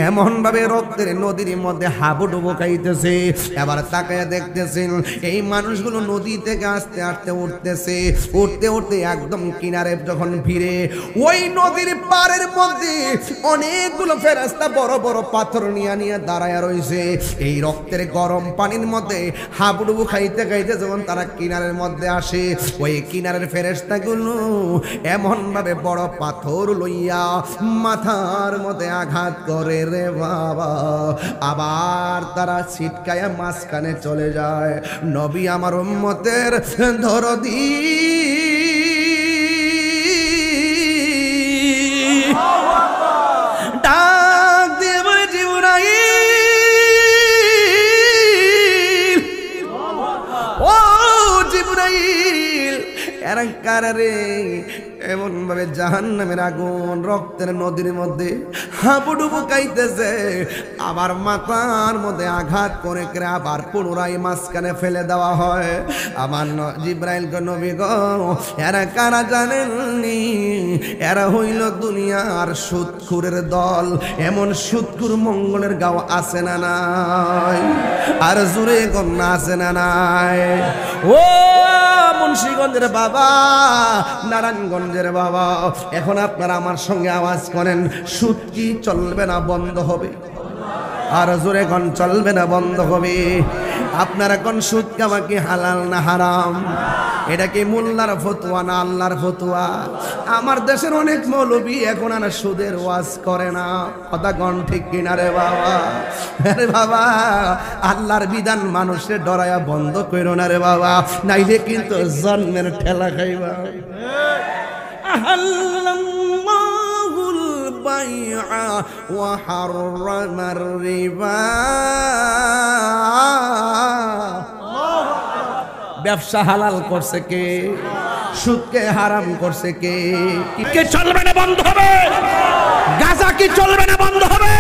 এমন ভাবে রক্তের নদীর মধ্যে হাবুডুবু খাইতেছে। এবার তাকায় দেখতেছেন এই মানুষগুলো নদী থেকে আস্তে আস্তে উঠতেছে, উঠতে উঠতে একদম কিনারে যখন ভিড়ে, ওই নদীর পাড়ের মধ্যে অনেকগুলো ফেরেশতা বড় বড় পাথর নিয়ে নিয়ে দাঁড়ায় রয়েছে। এই রক্তের গরম পানির মধ্যে হাবুডুবু খাইতে খাইতে যখন তারা কিনারের মধ্যে আসে, ওই কিনারের ফেরেশতাগুলো এমন ভাবে বড় পাথর লইয়া মাথার মধ্যে আঘাত করে রে বাবা, আবার তারা ছিটকায়া মাঝখানে চলে যায়। নবী আমার উম্মতের দরদি, ডাক দিয়ে বলে, জিবরাইল, ও জিবরাইল, এরা কারারে? এমন ভাবে জাহান্নামের আগুন রক্তের নদীর মধ্যে হাবুডুবু খাইতেছে, আবার মাথার মধ্যে আঘাত করে আবার পুনরায় মাঝখানে ফেলে দেওয়া হয়। আমার জিবরাইল গো, নবী গো, এরা কারা জানেননি? এরা হইল দুনিয়ার সুদখুরের দল। এমন সুদখুর মঙ্গলের গাঁও আছে না নাই? আর জুড়ে গন্না আছে না নাই? ও মুন্সিগঞ্জের বাবা, নারায়ণগঞ্জের বাবা, এখন আপনারা আমার সঙ্গে আওয়াজ করেন, সুদ কি চলবে না বন্ধ হবে? আর জোরে কোন চলবে না বন্ধ হবে? আপনারা কোন সুদ খাওয়া কি হালাল না হারাম? এটা কি মোল্লার ফতোয়া না আল্লাহর ফতোয়া? আমার দেশের অনেক মৌলবী এখন আর সুদের ওয়াজ করে না, কথা কোন ঠিক কিনা রে বাবা? আরে বাবা, আল্লাহর বিধান মানুষের ডরায়া বন্ধ করো না রে বাবা, নাইলে কিন্তু জন্মের ঠেলা খাইবা। আহাল্লাল্লাহুল বাইআ ওয়া হাররামার রিবা। ব্যবসা হালাল করছে কে? সুদকে হারাম করছে কে? কে চলবে না বন্ধ হবে? গাঁজা কি চলবে না বন্ধ হবে?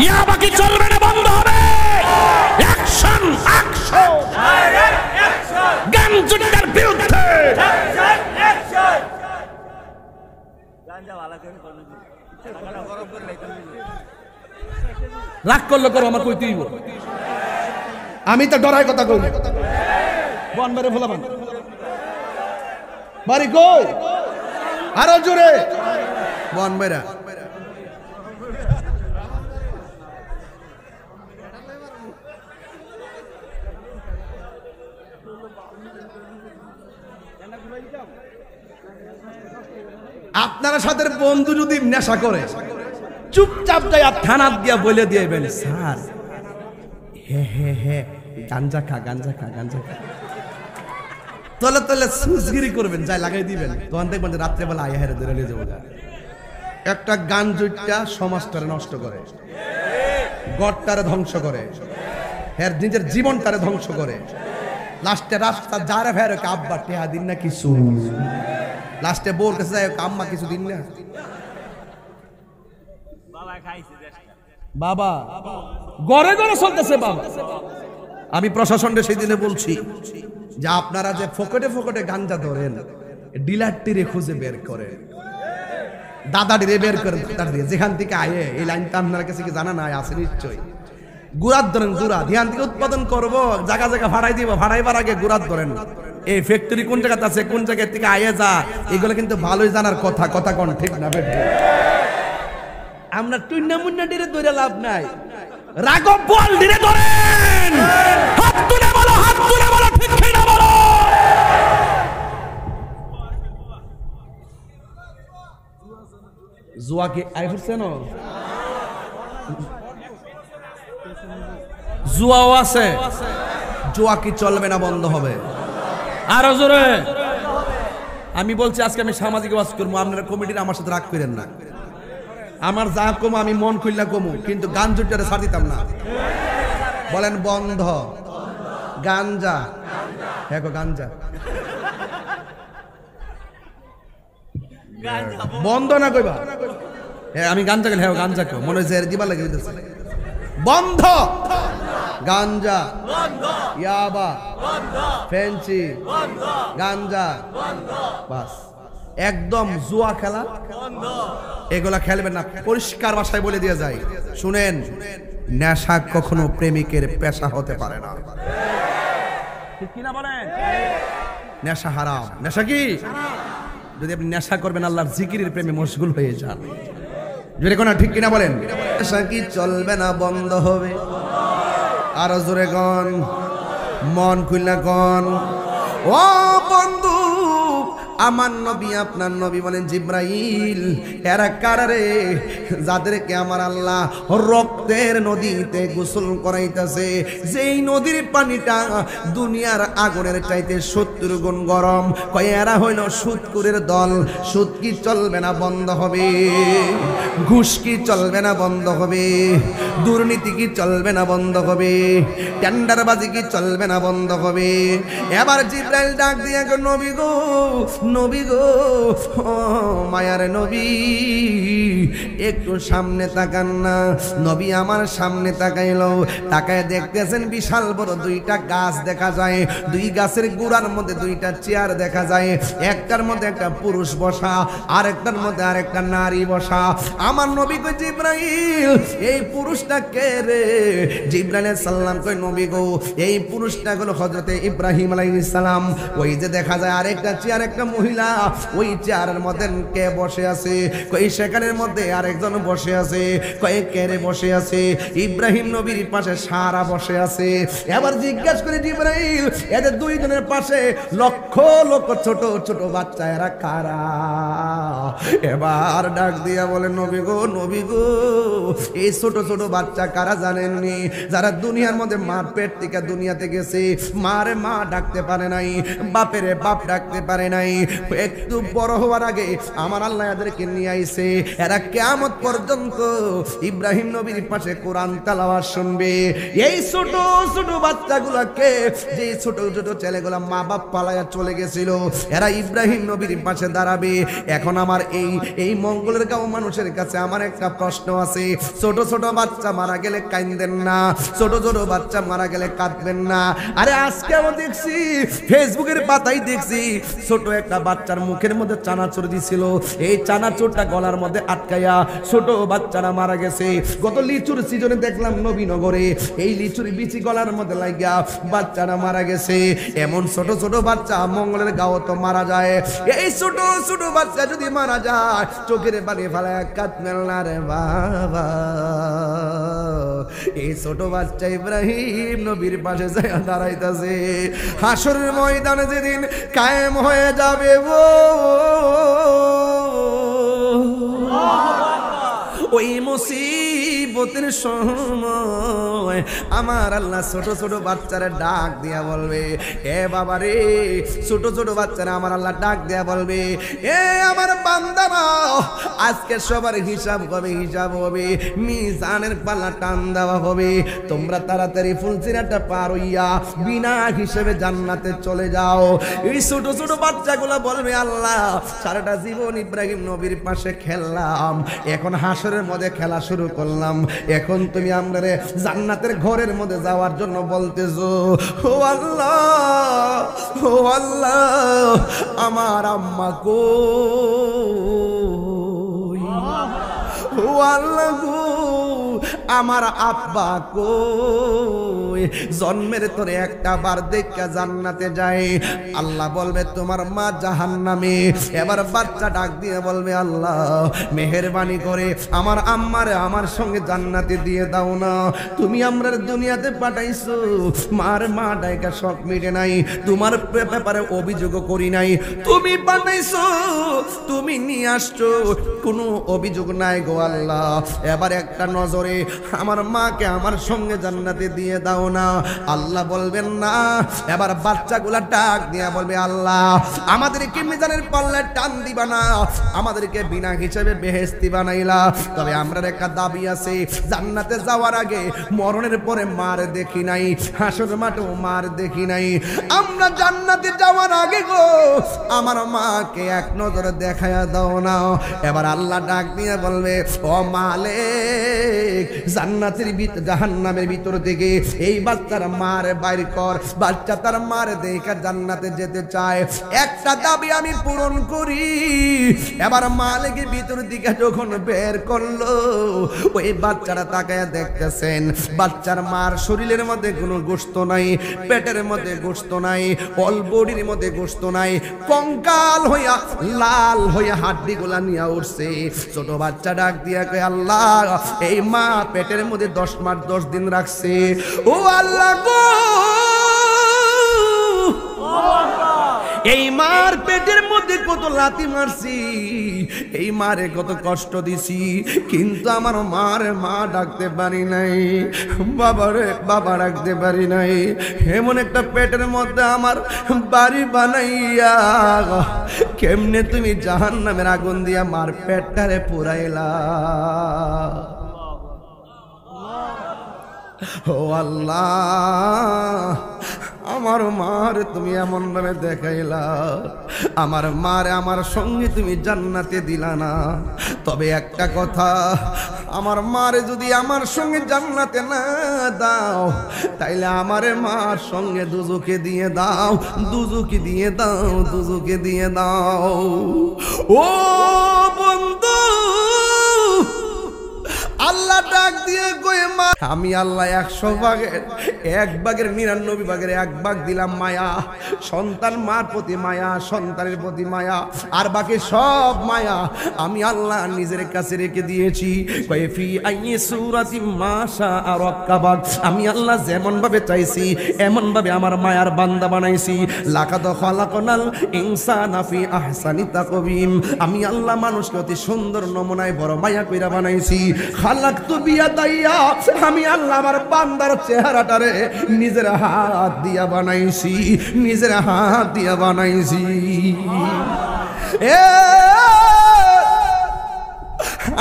ইয়াবা কি চলবে না বন্ধ হবে? অ্যাকশন অ্যাকশন গাঞ্জার বিরুদ্ধে। রাগ করলে করো, আমার কই তুইব, আমি তো ডরাই কথা কই। বন মেরে ভোলাবান বাড়ি কই, আরো জোরে বন বেরা। আপনার সাথে বন্ধু যদি নেশা করে চুপচাপ যাই থানা দিয়া বলে দিয়েবেন, স্যার হে গাঞ্জা খা গাঞ্জা খা গাঞ্জা খা। তলে তলে সুজগিরি করবেন, যাই লাগাই দিবেন। তখন দেখবেন যে রাত্রেবেলা আয়া হেরে ধরে নিয়ে যাবো। একটা গান জুটটা সমাজটারে নষ্ট করে, গড়টারে ধ্বংস করে, এর নিজের জীবনটারে ধ্বংস করে। লাস্টে রাস্তা যারে ফেরে আব্বা টেহা দিন না কিছু, লাস্টে বোর কাছে যায় আম্মা কিছু দিন না। বাবা গড়ে গড়ে চলতেছে বাবা। আমি প্রশাসনকে সেই দিনে বলছি যে আপনারা যে ফোকটে ফোকটে গাঞ্জা ধরেন, ডিলারটিরে খুঁজে বের করেন, দাদাটিরে বের করেন, দাদাটিরে যেখান থেকে আয়ে। এই লাইনটা আপনার কাছে কি জানা নাই? আছে নিশ্চয়ই। গুড়াত ধরেন, গুড়া ধ্যান থেকে উৎপাদন করবো, জায়গা জায়গা ভাড়াই দিব, ভাড়াইবার আগে গুড়াত ধরেন। এই ফ্যাক্টরি কোন জায়গাতে আছে, কোন জায়গা থেকে আয়ে যা, এগুলো কিন্তু ভালোই জানার কথা। কথা কোন ঠিক না বেঠ? আমরা টুইনা মুন্না ডিরে ধরে লাভ নাই, রাগব বল ধীরে ধরেন, হাত তুলে বলো, হাত তুলে বলো, ঠিক ঠিক না বলো। জুয়া কি আই ফুরছে না? জুয়াও আছে, জুয়া কি চলবে না বন্ধ হবে? আরো জোরে। আমি বলছি আজকে আমি সামাজিক ওয়াজ করবো, আপনারা কমিটির আমার সাথে রাগ করেন না। আমার যা কমো আমি মন খুললা কমু, কিন্তু গান জুটটা ছাড় দিতাম না। বলেন বন্ধ গাঞ্জা। হ্যাঁ গাঞ্জা বন্ধ না কইবা? হ্যাঁ আমি গাঞ্জা গেলে, হ্যাঁ গাঞ্জা কো মনে হয় দিবা লাগে। বন্ধ গাঞ্জা, ইয়াবা, ফেন্সি, গাঞ্জা, বাস একদম। জুয়া খেলা এগুলা খেলবেন না, পরিষ্কার ভাষায় বলে দিয়ে যায়। শুনেন, নেশা কখনো প্রেমিকের পেশা হতে পারে না। ঠিক কিনা বলেন? নেশা হারাম। নেশা কি? যদি আপনি নেশা করবেন আল্লাহর জিকিরের প্রেমে মশগুল হয়ে যান। যদি কোন ঠিক কিনা বলেন? নেশা কি চলবে না বন্ধ হবে? আরো জোরে গন, মন খুলনা গন। ও বন্ধু, আমার নবী আপনার নবী বলেন জিব্রাইল, এরা কারারে যাদেরকে আমার আল্লাহ রক্তের নদীতে গোসল করাইতেছে, যেই নদীর পানিটা দুনিয়ার আগুনের চাইতে 70 গুণ গরম, কয় এরা হইল সুদকুরের দল। সুদ কি চলবে না বন্ধ হবে? ঘুষ কি চলবে না বন্ধ হবে? দুর্নীতি কি চলবে না বন্ধ হবে? টেন্ডারবাজি কি চলবে না বন্ধ হবে? এবার জিব্রাইল ডাক দিয়ে নবী গো, নবী গো, মায়ার নবী, একটু সামনে তাকান না। নবী আমার সামনে তাকাইলো, তাকায় দেখতেছেন বিশাল বড় দুইটা গাছ দেখা যায়। দুই গাছের গোড়ার মধ্যে দুইটা চেয়ার দেখা যায়। একটার মধ্যে একটা পুরুষ বসা, আরেকটার মধ্যে আরেকটা নারী বসা। আমার নবী কই জিব্রাইল, এই পুরুষটা কে রে? জিব্রাইল সাল্লাম কই নবী গো, এই পুরুষটা হলো হযরতে ইব্রাহিম আলাইহিস সালাম। ওই যে দেখা যায় আরেকটা চেয়ার, একটা মহিলা, ওই চেয়ারের মধ্যে কে বসে আছে? কই সেখানের মধ্যে আরেক একজন বসে আছে, কয়েক কেরে বসে আছে, ইব্রাহিম নবীর পাশে সারা বসে আছে। এবার জিজ্ঞাসা করে জিবরাইল, এদের দুইজনের পাশে লক্ষ লক্ষ ছোট ছোট বাচ্চা, এরা কারা? এবার ডাক দিয়া বলে, নবী গো, নবী গো, এই ছোট ছোট বাচ্চা কারা জানেননি? যারা দুনিয়ার মধ্যে মার পেট থেকে দুনিয়াতে গেছে, মারে মা ডাকতে পারে নাই, বাপেরে বাপ ডাকতে পারে নাই, একটু বড় হওয়ার আগে আমার আল্লাহ এদেরকে নিয়ে আইছে। এরা কিয়ামত পর্যন্ত ইব্রাহিম নবীর পাশে কোরআন তেলাওয়াত শুনবে। এই ছোট ছোট বাচ্চাগুলোকে, যে ছোট ছোট ছেলেগুলা মা বাপ পালায়া চলে গেছিল, এরা ইব্রাহিম নবীর পাশে দাঁড়াবে। এখন আমার এই মঙ্গলের গাঁও মানুষের কাছে আমার একটা প্রশ্ন আছে, ছোট ছোট বাচ্চা মারা গেলে কাঁদেন না? ছোট ছোট বাচ্চা মারা গেলে কাঁদবেন না? আরে আজকে আমি দেখছি ফেসবুকের পাতায় দেখছি ছোট একটা বাচ্চার মুখের মধ্যে চানাচুর দিছিল, এই চানাচুরটা গলার মধ্যে আটকাইয়া ছোট বাচ্চারা মারা গেছে। গত লিচুর সিজনে দেখলাম নবীনগরে এই লিচুর বিচি গলার মধ্যে লাগিয়া বাচ্চারা মারা গেছে। এমন ছোট ছোট বাচ্চা মঙ্গলের গাঁও তো মারা যায়। এই ছোট ছোট বাচ্চা যদি মারা যায়, চোখের পানি ফেলায় কাঁদবেন না রে বাবা। এই ছোট বাচ্চা ইব্রাহিম নবীর পাশে যায় দাঁড়াইতেছে। হাসরের ময়দানে যেদিন কায়েম হয়ে যাবে ওই মুসিবতের সময় আমার আল্লাহ ছোট ছোট বাচ্চারা ডাক দিয়া বলবে, এ বাবা রে, ছোট ছোট বাচ্চারা আমার আল্লাহ ডাক দিয়া বলবে, এ আমার বান্দারা, আজকে সবার হিসাব হবে, হিসাব হবে, মিজানের পাল্লা টান দেওয়া হবে। তোমরা তাড়াতাড়ি ফুলসিরাটা পার হইয়া বিনা হিসেবে জান্নাতে চলে যাও। এই ছোট ছোট বাচ্চাগুলা বলবে, আল্লাহ সারাটা জীবন ইব্রাহিম নবীর পাশে খেললাম, এখন হাসরের মধ্যে খেলা শুরু করলাম, এখন তুমি আমাদের জান্নাতের ঘরের মধ্যে যাওয়ার জন্য বলতেছো। ও আল্লাহ, ও আল্লাহ, আমার আম্মা কই? ও আল্লাহ গো, আমার আব্বা কই? জন্মের তোরে একটা বার দেখা জান্নাতে যায়। আল্লাহ বলবে তোমার মা জাহান্নামে। এবার বাচ্চা ডাক দিয়ে বলবে, আল্লাহ মেহেরবানি করে আমার আম্মারে আমার সঙ্গে জান্নাতে দিয়ে দাও না। তুমি আমরা দুনিয়াতে পাঠাইছো, মার মা ডাইকা শখ মিটে নাই, তোমার ব্যাপারে অভিযোগ করি নাই, তুমি পাঠাইছো, তুমি নিয়ে আসছো, কোনো অভিযোগ নাই গো আল্লাহ। এবার একটা নজরে আমার মাকে আমার সঙ্গে জান্নাতে দিয়ে দাও না। আল্লাহ বলবেন না। এবার বাচ্চাগুলা ডাক দিয়া বলবে, আল্লাহ আমাদেরকে মিজানের পাল্লায় টান দিবা না, আমাদেরকে বিনা হিসেবে বেহেশতি বানাইলা, তবে আমরা একটা দাবি আছে, জান্নাতে যাওয়ার আগে মরণের পরে মার দেখি নাই, হাসর মাঠেও মার দেখি নাই, আমরা জান্নাতে যাওয়ার আগে গো আমার মাকে এক নজরে দেখায়া দাও না। এবার আল্লাহ ডাক দিয়ে বলবে, ও মালিক, জান্নাতের জাহান্নামের ভিতর থেকে এই বাচ্চার মার বাইর কর। বাচ্চা তার মার দেখা জান্নাতে যেতে চায়, একটা দাবি আমি পূরণ করি। এবার মালিকের ভিতর দিকে যখন বের করলো, ওই বাচ্চারা তাকায় দেখতেছেন বাচ্চার মার শরীরের মধ্যে কোনো গোশত নাই, পেটের মধ্যে গোশত নাই, অল বডির মধ্যে গোশত নাই, কঙ্কাল হইয়া লাল হইয়া হাড্ডিগুলা নিয়ে উঠছে। ছোট বাচ্চা ডাক দিয়া কয়, আল্লাহ এই মা পেটের মধ্যে 10 মাস 10 দিন রাখছে। ও আল্লাহ গো, এই মার পেটের মধ্যে কত লাথি মারছি, এই মারে কত কষ্ট দিছি, কিন্তু আমার মারে মা ডাকতে পারি নাই, বাবারে বাবা ডাকতে পারি নাই। এমন একটা পেটের মধ্যে আমার বাড়ি বানাইয়া কেমনে তুমি জাহান্নামের আগুন দিয়া মার পেটটারে পুরাইলা। ও আল্লাহ, আমার মার তুমি এমন ভাবে দেখাইলা, আমার মারে আমার সঙ্গে তুমি জান্নাতে দিলা না। তবে একটা কথা, আমার মারে যদি আমার সঙ্গে জান্নাতে না দাও, তাইলে আমারে মার সঙ্গে দুজকে দিয়ে দাও, দুজকে দিয়ে দাও, দুজকে দিয়ে দাও। ও বন্ধু, আল্লাহ ডাক দিয়ে কয়ে মা আমি আল্লাহ 100 ভাগের 1 ভাগের 99 ভাগের 1 ভাগ দিলাম মায়া। সন্তান মার প্রতি মায়া, সন্তানের প্রতি মায়া, আর বাকি সব মায়া আমি আল্লাহ নিজের কাছে রেখে দিয়েছি। কয়ে ফি আইয়ি সূরাতি মাশা আরাক্কাবাক, আমি আল্লাহ যেমন ভাবে চাইছি এমন ভাবে আমার মায়ার বান্দা বানাইছি। লাকাদ খালাকনাল ইনসানা ফি আহসানি তাকওয়িম, আমি আল্লাহ মানুষকে অতি সুন্দর নমুনায় বড় মায়া কইরা বানাইছি। খালাকতু বিয়াদাইয়া, আমি আল্লাহ আমার বান্দার চেহারাটারে নিজের হাত দিয়া বানাইছি, নিজের হাত দিয়া বানাইছি।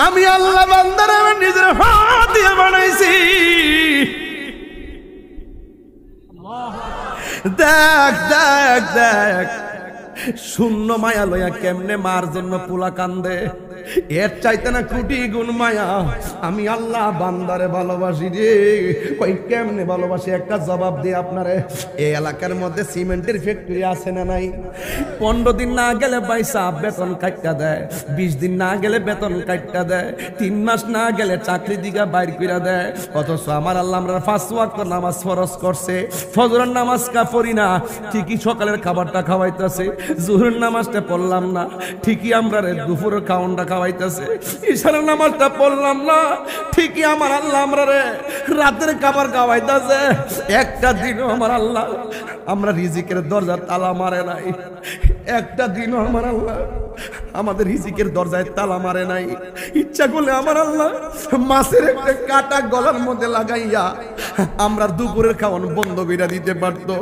আমি আল্লাহ বান্দারে নিজের হাত দিয়ে বানাইছি। দেখ দেখ দেখ শূন্য মায়া লইয়া কেমনে মার জন্য পোলা কান্দে, এর চাইতে না কোটি গুণ মায়া আমি আল্লাহ বান্দারে ভালোবাসি রে। কই কেমনে ভালোবাসি একটা জবাব দিয়ে আপনারে। এই এলাকার মধ্যে সিমেন্টের ফ্যাক্টরি আছে না নাই? 15 দিন না গেলে পয়সা বেতন কাটটা দেয়, 20 দিন না গেলে বেতন কাটটা দেয়, 3 মাস না গেলে চাকরি দিগা বাইর কইরা দেয়। অথচ আমার আল্লাহ আমরা 5 ওয়াক্ত নামাজ ফরজ করছে, ফজরের নামাজ কা পড়ি না, ঠিকই সকালের খাবারটা খাওয়াইতেছে। জোহরের নামাজটা পড়লাম না, ঠিকই আমরা দুপুরের খাওয়ানটা খাওয়াইতেছে। ইশারের নামাজটা পড়লাম না, ঠিকই আমার আল্লাহ আমরা রাতের খাবার খাওয়াইতেছে। একটা দিনও আমার আল্লাহ আমরা রিজিকের দরজা তালা মারে নাই, একটা দিনও আমার আল্লাহ আমাদের রিজিকের দরজায় তালা মারে নাই। ইচ্ছা করলে আমার আল্লাহ মাছের একটা কাটা গলার মধ্যে লাগাইয়া আমরা দুপুরের খাওয়ান বন্ধ করে দিতে পারতো।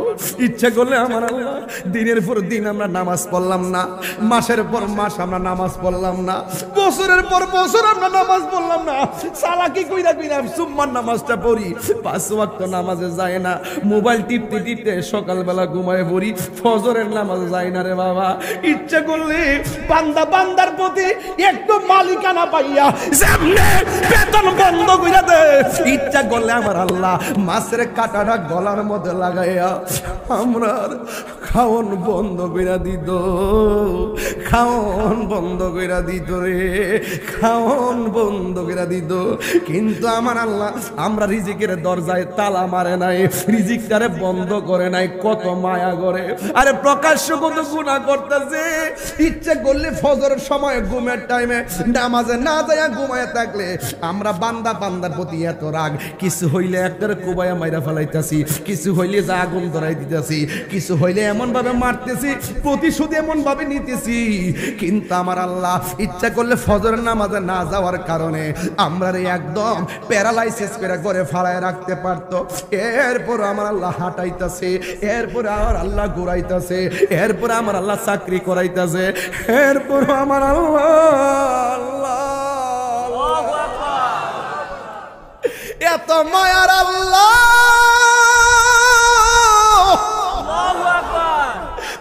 ইচ্ছা করলে আমার আল্লাহ দিনের পর দিন আমরা নামাজ পড়লাম না, মাসের পর মাস আমরা নামাজ পড়লাম না, বছরের পর বছর আমরা নামাজ পড়লাম না। চালাকি কইরা কইরা সুম্মার নামাজটা পড়ি, 5 ওয়াক্ত নামাজে যায় না, মোবাইল টিপতে টিপতে সকালবেলা ঘুমায় পড়ি, ফজরের নামাজ যায় না রে বাবা। ইচ্ছা করলে বান্দা বান্দার প্রতি একটু মালিকানা পাইয়া যেমনে বেতন বন্ধ কইরা দে, ইচ্ছা করলে আমার আল্লাহ মাছের কাটাটা গলার মধ্যে লাগাইয়া আমরা খাওন বন্ধ কইরা দিত, খাওন বন্ধ কইরা দিত রে, খাওন বন্ধ কইরা দিত। কিন্তু আমার আল্লাহ আমরা রিজিকের দরজায় তালা মারে নাই, রিজিকটারে বন্ধ করে নাই। কত মায়া করে, আরে প্রকাশ্য কত গুনাহ করতেছে। ইচ্ছে করলে ফজরের সময় ঘুমের টাইমে নামাজে না যায় ঘুমায় থাকলে আমরা বান্দা বান্দার প্রতি এত রাগ, কিছু হইলে একটারে কোবায়া মাইরা ফেলাইতাছি, কিছু হইলে যা আগুন ধরাই দিতেছি, কিছু হইলে এমন ভাবে মারতেছি, প্রতিশোধ এমন ভাবে নিতেছি। কিন্তু আমার আল্লাহ ইচ্ছা করলে ফজরের নামাজে না যাওয়ার কারণে আমরা একদম প্যারালাইসিস করে ঘরে ফালায় রাখতে পারতো। এরপর আমার আল্লাহ হাঁটাইতেছে, এরপর আমার আল্লাহ ঘুরাইতেছে, এরপর আমার আল্লাহ চাকরি করাইতেছে, এরপর আমার আল্লাহ এত মায়ার আল্লাহ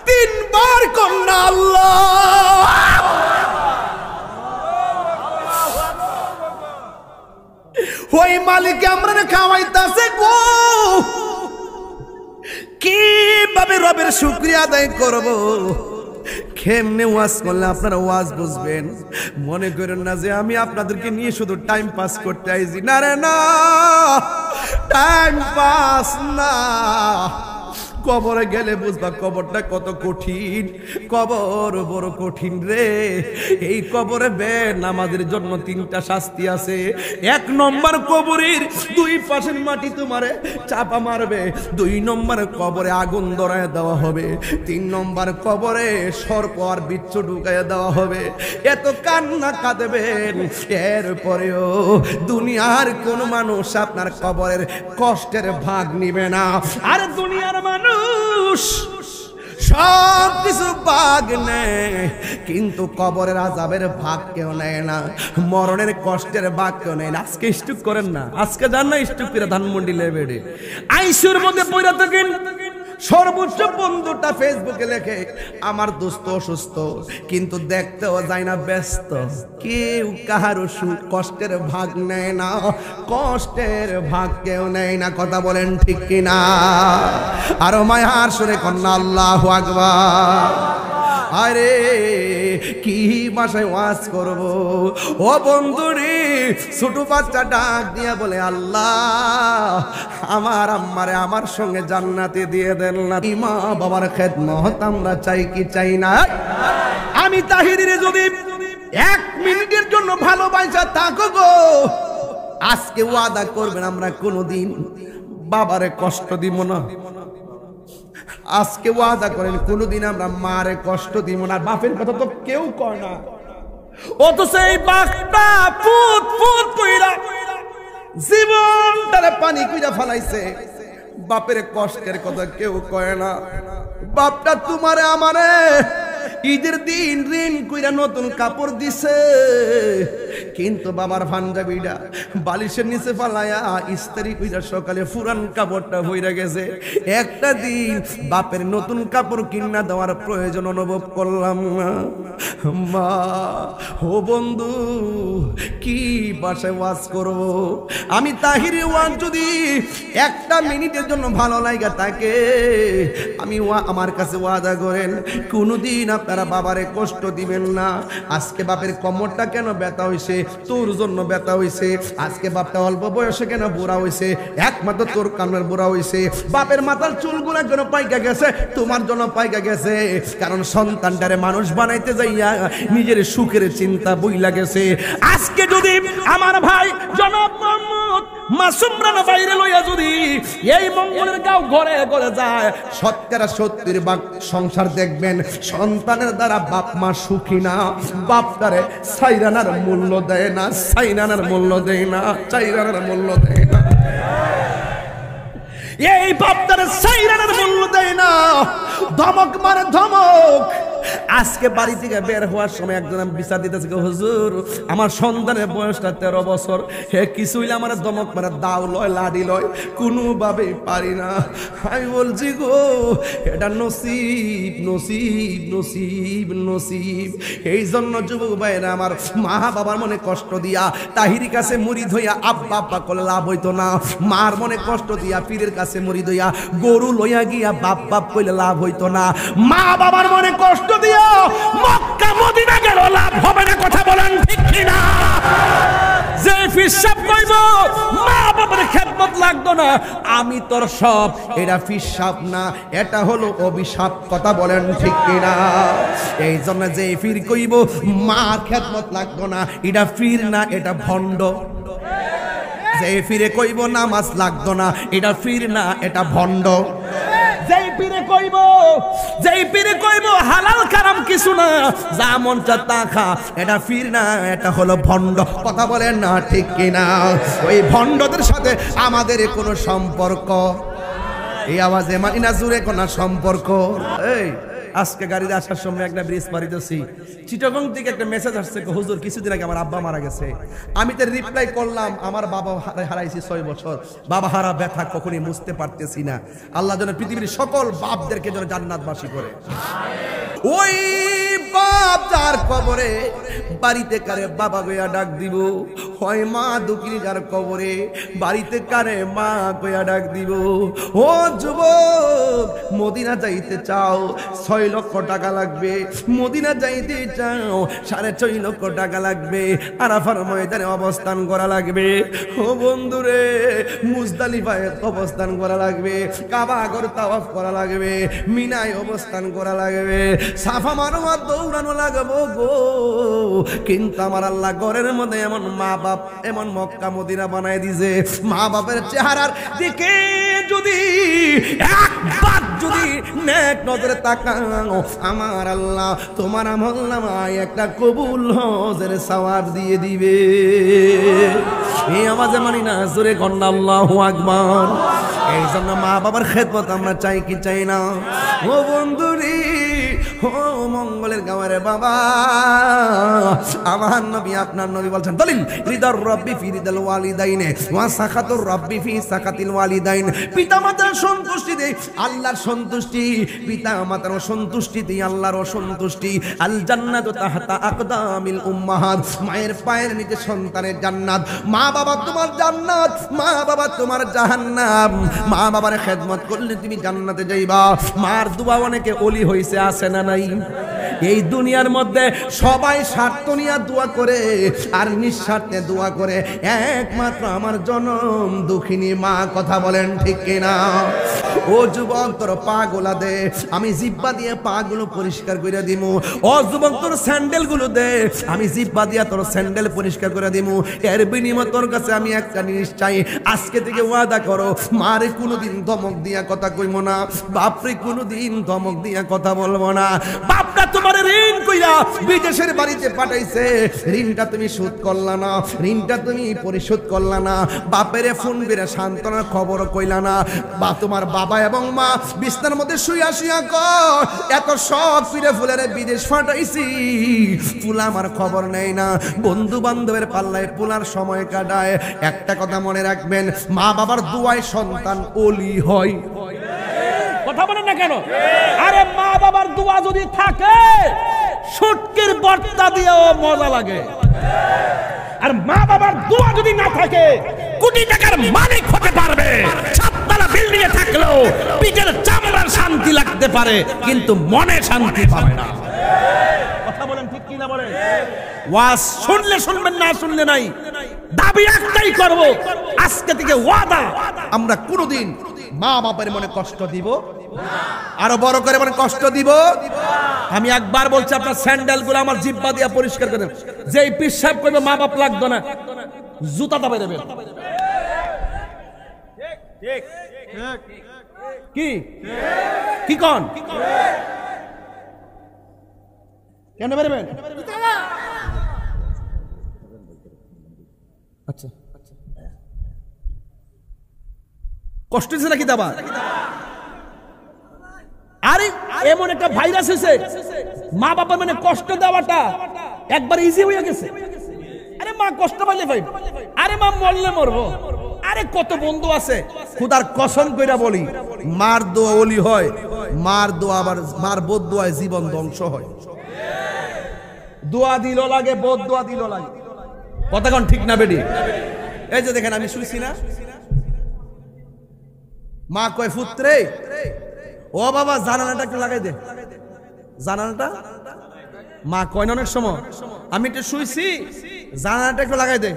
3 বার কন্যা আল্লাহ ওই মালিক আমরা খাওয়াইতাছে গো। কিভাবে রবের শুকরিয়া আদায় করব, কেমনে ওয়াজ করলে আপনারা ওয়াজ বুঝবেন? মনে করেন না যে আমি আপনাদেরকে নিয়ে শুধু টাইম পাস করতে আইছি, না রে না, টাইম পাস না। কবরে গেলে বুঝবা কবরটা কত কঠিন, কবর বড় কঠিন রে। এই কবরে নামাজের জন্য 3টা শাস্তি আছে। 1 নম্বর কবরের 2 পাশের মাটি তোমারে চাপা মারবে, 2 নম্বর কবরে আগুন ধরায় দেওয়া হবে, 3 নম্বর কবরে সর্প আর বিচ্ছু ঢুকাইয়া দেওয়া হবে। এত কান্না কাঁদবেন, এরপরেও দুনিয়ার কোন মানুষ আপনার কবরের কষ্টের ভাগ নিবে না। আর দুনিয়ার মানুষ সব কিছু ভাগ নেয়, কিন্তু কবরের আযাবের ভাগ কেউ নেয় না, মরণের কষ্টের ভাগ কেউ নেয় না। আজকে স্টুক করেন না, আজকে যান না স্টুক করে ধানমন্ডি লেবেড়ে আইসুর মধ্যে পড়ে থাকেন। সর্বোচ্চ বন্ধুটা ফেসবুকে লেখে আমার দোস্ত অসুস্থ, কিন্তু দেখতেও যায় না, ব্যস্ত। কেউ কাহারও কষ্টের ভাগ নেয় না, কষ্টের ভাগ কেউ নেয় না। কথা বলেন ঠিক কিনা? আরো মায়ার সুরে কন্যা আল্লাহু আকবার। আরে কি ভাষায় ওয়াজ করব ও বন্ধুরে ছোট বাচ্চা ডাক দিয়া বলে আল্লাহ আমার আম্মারে আমার সঙ্গে জান্নাতে দিয়ে দেন না মা বাবার খেদমত আমরা চাই কি চাই না আমি তাহিরিরে যদি 1 মিনিটের জন্য ভালোবাসা থাকো গো আজকে ওয়াদা করবেন আমরা কোনোদিন বাবারে কষ্ট দিব না আজকে ওয়াদা করেন কোনোদিন আমরা মারে কষ্ট দিব না বাপের কথা তো কেউ কয় না অথচ এই বাপটা ফুট ফুট কইরা জীবনটারে পানি কইরা ফলাইছে বাপের কষ্টের কথা কেউ কয় না বাপটা তোমারে আমারে ঈদের দিন ঋণ কইরা নতুন কাপড় দিছে কিন্তু বাবার পাঞ্জাবিটা বালিশের নিচে ফালায়া ইস্ত্রি কইরা সকালে পুরান কাপড়টা হইরা গেছে একটা দিন বাপের নতুন কাপড় কিনা দেওয়ার প্রয়োজন অনুভব করলাম না মা ও বন্ধু কি ভাষায় ওয়াজ করব আমি তাহিরি ওয়াজ যদি 1 মিনিটের জন্য ভালো লাগা থাকে আমি আমার কাছে ওয়াদা করেন কোনোদিন আপনারা বাবারে কষ্ট দিবেন না আজকে বাপের কোমরটা কেন ব্যথা হইছে তোর জন্য ব্যথা হইছে আজকে বাপটা অল্প বয়সে কেন বুড়া হইছে একমাত্র তোর কারণে বুড়া হইছে বাপের মাথার চুলগুলা কেন পাইকা গেছে তোমার জন্য পাইকা গেছে কারণ সন্তানটারে মানুষ বানাইতে যাইয়া নিজের সুখের চিন্তা বইলা গেছে আজকে যদি আমার ভাই জনাব মোহাম্মদ মাসুম রানা বাইরে লইয়া যদি এই মঙ্গলের গাঁও ঘরে ঘরে যায় 70-70 সংসার দেখবেন সন্তানের দ্বারা বাপ মা সুখী না বাপটারে সাইরানার মূল্য দেয় না সাইরানার মূল্য দেয় না চাইরানার মূল্য দেয় না এই বাপটারে সাইরানার মূল্য দেয় না ধমক মারে ধমক আজকে বাড়ি থেকে বের হওয়ার সময় একজন বিচার দিতেছে হুজুর আমার সন্তানের বয়সটা 13 বছর হে কিছুই আমার দমক মারা দাও লয় লাডি লয় কোনোভাবেই পারি না আমি বলছি গো এটা নসিব নসিব নসিব নসিব এই জন্য যুবক ভাইরা আমার মা বাবার মনে কষ্ট দিয়া তাহিরি কাছে মুরিদ হইয়া আব্বা আব্বা করলে লাভ হইতো না মার মনে কষ্ট দিয়া পীরের কাছে মুরিদ হইয়া গরু লইয়া গিয়া বাপ বাপ কইলে লাভ হইতো না মা বাবার মনে কষ্ট দিয়া মক্কা মদিনা গেল লাভ হবে না কথা বলেন ঠিক কিনা যে ফিসাব কইব মা বাবার খেদমত লাগতো না আমি তোর সব এটা ফিসাব না এটা হলো অভিশাপ কথা বলেন ঠিক কিনা এই জন্য যে ফির কইব মা খেদমত লাগতো না এটা ফির না এটা ভণ্ড যে ফিরে কইব নামাজ লাগতো না এটা ফির না এটা ভণ্ড যেই পীরে কইব হালাল কারাম কিছু না যা মন চায় তা খা এটা ফির না এটা হলো ভণ্ড কথা বলেন না ঠিক কিনা ওই ভণ্ডদের সাথে আমাদের কোনো সম্পর্ক এই আওয়াজে মানি না জুড়ে কোনো সম্পর্ক এই আজকে গাড়িতে আসার সময় একটা ব্রিজ পারি দিছি চিটাগং থেকে একটা মেসেজ আসছে হুজুর কিছুদিন আগে আমার আব্বা মারা গেছে আমি তো রিপ্লাই করলাম আমার বাবা হারাইছি 6 বছর বাবা হারা ব্যথা কখনই বুঝতে পারতেছি না আল্লাহ যেন পৃথিবীর সকল বাপদেরকে যেন জান্নাতবাসী করে ওই বাপ যার কবরে বাড়িতে কারে বাবা গয়া ডাক দিব হয় মা দুঃখিনী যার কবরে বাড়িতে কারে মা গয়া ডাক দিব ও যুবক মদিনা যাইতে চাও 6 লক্ষ টাকা লাগবে মদিনা যাইতে চাও 6.5 লক্ষ টাকা লাগবে আরাফার ময়দানে অবস্থান করা লাগবে ও বন্ধুরে মুজদালিফায় অবস্থান করা লাগবে কাবা ঘর তাওয়াফ করা লাগবে মিনায় অবস্থান করা লাগবে সাফা মারওয়া দৌড়ানো লাগবো গো কিন্তু আমার আল্লাহ ঘরের মধ্যে এমন মা বাপ এমন মক্কা মদিনা বানায় দিছে মা বাপের চেহারার দিকে যদি একবার যদি নেক নজরে তাকাও আমার আল্লাহ তোমার আমলনামায় একটা কবুল হজের সওয়াব দিয়ে দিবে এই আওয়াজে মানি না জোরে কন্না আল্লাহু আকবার এই জন্য মা বাবার খেদমত আমরা চাই কি চাই না ও বন্ধুরি ও মঙ্গলের গাঁয়ের বাবা আমার নবী আপনার নবী বলছেন দলিল রিদার রব্বি ফি রিদাল ওয়ালিদাইনে ওয়া সাখাতুর রব্বি ফি সাখাতিল ওয়ালিদাইন পিতামাতার সন্তুষ্টিতে আল্লাহর সন্তুষ্টি পিতামাতার সন্তুষ্টিতে আল্লাহর সন্তুষ্টি আল জান্নাতু তাহতা আকদামিল উম্মাহাত মায়ের পায়ের নিচে সন্তানের জান্নাত মা বাবা তোমার জান্নাত মা বাবা তোমার জাহান্নাম মা বাবার খেদমত করলে তুমি জান্নাতে যাইবা মার দোয়া অনেকে ওলি হইছে আছে না নাই এই দুনিয়ার মধ্যে সবাই স্বার্থ নিয়ে দোয়া করে আর নিঃস্বার্থে দোয়া করে, একমাত্র আমার জনম দুঃখিনী মা। কথা বলেন ঠিক কিনা? ও যুবক তোর পা গুলা দে, আমি জিব্বা দিয়ে পা গুলো পরিষ্কার করে দিমু। ও যুবক তোর স্যান্ডেল গুলো দে, আমি জিব্বা দিয়া তোর স্যান্ডেল পরিষ্কার করে দিমু। এর বিনিময়ে তোর কাছে আমি একটা জিনিস চাই, আজকে থেকে ওয়াদা করো মারে কোনোদিন ধমক দিয়া কথা কইবো না, বাপরে কোনোদিন ধমক দিয়া কথা বলবো না। বাপটা তোমার ঋণ কইরা বিদেশের বাড়িতে পাঠাইছে, ঋণটা তুমি শোধ করলা না, ঋণটা তুমি পরিশোধ করলা না, বাপেরে ফোন করে সান্ত্বনার খবর কইলা না। বা তোমার বাবা এবং মা বিছনার মধ্যে শুইয়া শুইয়া কর এত সব ফিরে ফুলের বিদেশ পাঠাইছি, ফুলা আমার খবর নেই না, বন্ধু বান্ধবের পাল্লায় পুলার সময় কাটায়। একটা কথা মনে রাখবেন, মা বাবার দুয়ায় সন্তান ওলি হয়। কথা বলেন না কেন? আরে মা বাবার দোয়া যদি থাকে শুটকির ভর্তা দিয়েও মজা লাগে, আর মা বাবার দোয়া যদি না থাকে কোটি টাকার মালিক হতে পারবে, ছাদতলা বিল্ডিং এ থাকলেও পিঠের চামড়ার শান্তি লাগতে পারে কিন্তু মনে শান্তি পাবে না। কথা বলেন ঠিক কি না বলেন? ওয়াজ শুনলে শুনবেন, না শুনলে নাই। দাবি একটাই করব, আজকে থেকে ওয়াদা, আমরা কোনোদিন মা বাবার মনে কষ্ট দিব না, আরো বড় করে মনে কষ্ট দিব। আমি একবার বলছি আপনার স্যান্ডেল গুলো আমার জিব্বা দিয়ে পরিষ্কার করে দেন। যেই পিসাব করবে মা বাপ লাগতো না, জুতা দাবে দেবেন। কি কি কোন কেন বেরবেন? আচ্ছা কষ্ট হচ্ছে নাকি দাবা? আরে এমন একটা ভাইরাস হয়েছে, মা বাবা মানে কষ্ট দেওয়াটা একবার ইজি হয়ে গেছে। আরে মা কষ্ট পাইলে ভাই, আরে মা মরলে মরবো। আরে কত বন্ধু আছে, খুদার কসম কইরা বলি, মার দোয়া ওলি হয়, মার দোয়া আবার মার বোধ দোয়ায় জীবন ধ্বংস হয়। দোয়া দিল লাগে, বোধ দোয়া দিল লাগে। কতক্ষণ ঠিক না বেডি? এই যে দেখেন আমি শুইছি না, মা কয় পুত্রে ও বাবা জানালাটা একটু লাগাই দে, জানালাটা। মা কয় না অনেক সময় আমি একটু শুইছি, জানালাটা একটু লাগাই দে।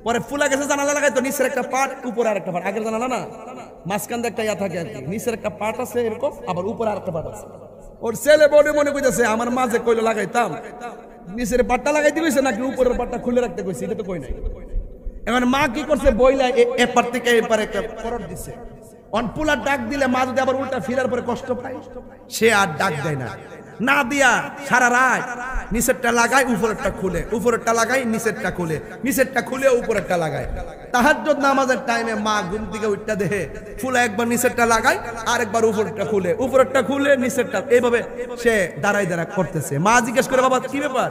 পরে ফুলা গেছে জানালা লাগাই, তো নিচের একটা পাট উপরে আর একটা পাট, আগের জানালা না মাঝখান দিয়ে একটা ইয়া থাকে আর কি, নিচের একটা পাট আছে এরকম, আবার উপরে আর একটা পাট আছে। ওর ছেলে বলে মনে কইতেছে আমার মাঝে কইলো লাগাইতাম, নিচের পাটটা লাগাই দিয়েছে নাকি উপরের পাটটা খুলে রাখতে কইছে, এটা তো কই নাই। এখন মা কি করছে, বইলা এপার থেকে এপারে একটা করট দিছে। অনপুলার ডাক দিলে মা যদি আবার উল্টা ফিরার পরে কষ্ট পায়, সে আর ডাক দেয় না, না দিয়া সারা রাত নিচেরটা লাগায় উপরেরটা খুলে, উপরেরটা লাগাই নিচেরটা খুলে, নিচেরটা খুলে উপরেরটা লাগায়। তাহাজ্জুদ নামাজের টাইমে মা ঘুম থেকে উঠটা দেহে ফুলা একবার নিচেরটা লাগায় আর একবার উপরেরটা খুলে, উপরেরটা খুলে নিচেরটা, এইভাবে সে দাঁড়াই দাঁড়া করতেছে। মা জিজ্ঞেস করে বাবা কি ব্যাপার,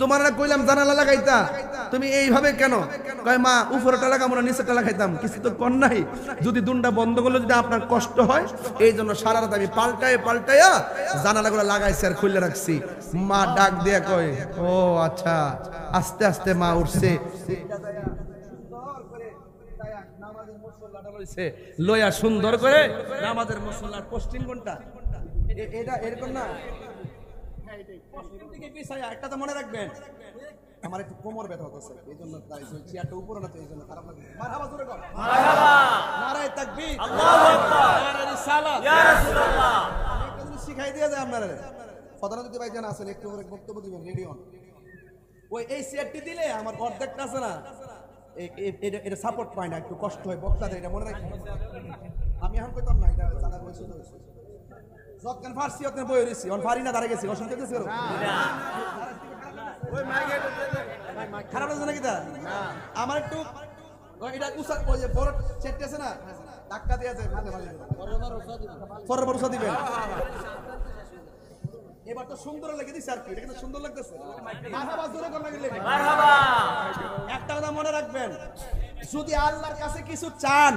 তোমার না কইলাম জানালা লাগাইতা, তুমি এইভাবে কেন? কয় মা উপরেরটা লাগাবো না নিচেরটা লাগাইতাম, কিছু তো কর নাই, যদি দুনটা বন্ধ করলে যদি আপনার কষ্ট হয় এই জন্য সারা রাত আমি পাল্টাইয়া জানালাগুলো লাগাইছি আর খুলে রাখছি। মা ডাক দিয়ে কয় ও আচ্ছা। আস্তে আস্তে মা উঠছে, লইয়া সুন্দর করে নামাজের মুসল্লার পোস্টিং কোনটা এটা এরকম না, একটা তো মনে রাখবেন, আমার একটু কোমর ব্যথা হচ্ছে এই জন্য চেয়ারটা উপরে না, তো এই জন্য খারাপ লাগে। মারহাবা জোরে কর, মারহাবা, নারায়ে তাকবীর, আল্লাহু আকবার, নারায়ে রিসালাত, ইয়া রাসূলুল্লাহ। আমি একটা জিনিস শিখাই দিয়ে যায় আপনারা, ফতনা যদি ভাইজান আছেন একটু করে বক্তব্য দিবেন রেডি অন। ওই এই চেয়ারটি দিলে আমার অর্ধেকটা আছে না, এটা সাপোর্ট পায় না, একটু কষ্ট হয় বক্তাদের, এটা মনে রাখবেন। আমি এখন কইতাম না, এটা জানা বয়স হয়েছে যতক্ষণ ফার্সি অতক্ষণ বই রয়েছি, অন ফারি না দাঁড়িয়ে গেছি, অসুবিধা গেছে খারাপ লাগছে নাকি? তা আমার একটু এটা উষা ওই যে বড় চেটে আছে না, ধাক্কা দিয়ে আছে মাঝে মাঝে, পরের বড় দিবেন। এবার তো সুন্দর লেগে দিছে আর কি, এটা কিন্তু সুন্দর লাগতেছে। মারহাবা জোরে কোন লাগলে মারহাবা। একটা কথা মনে রাখবেন, যদি আল্লাহর কাছে কিছু চান,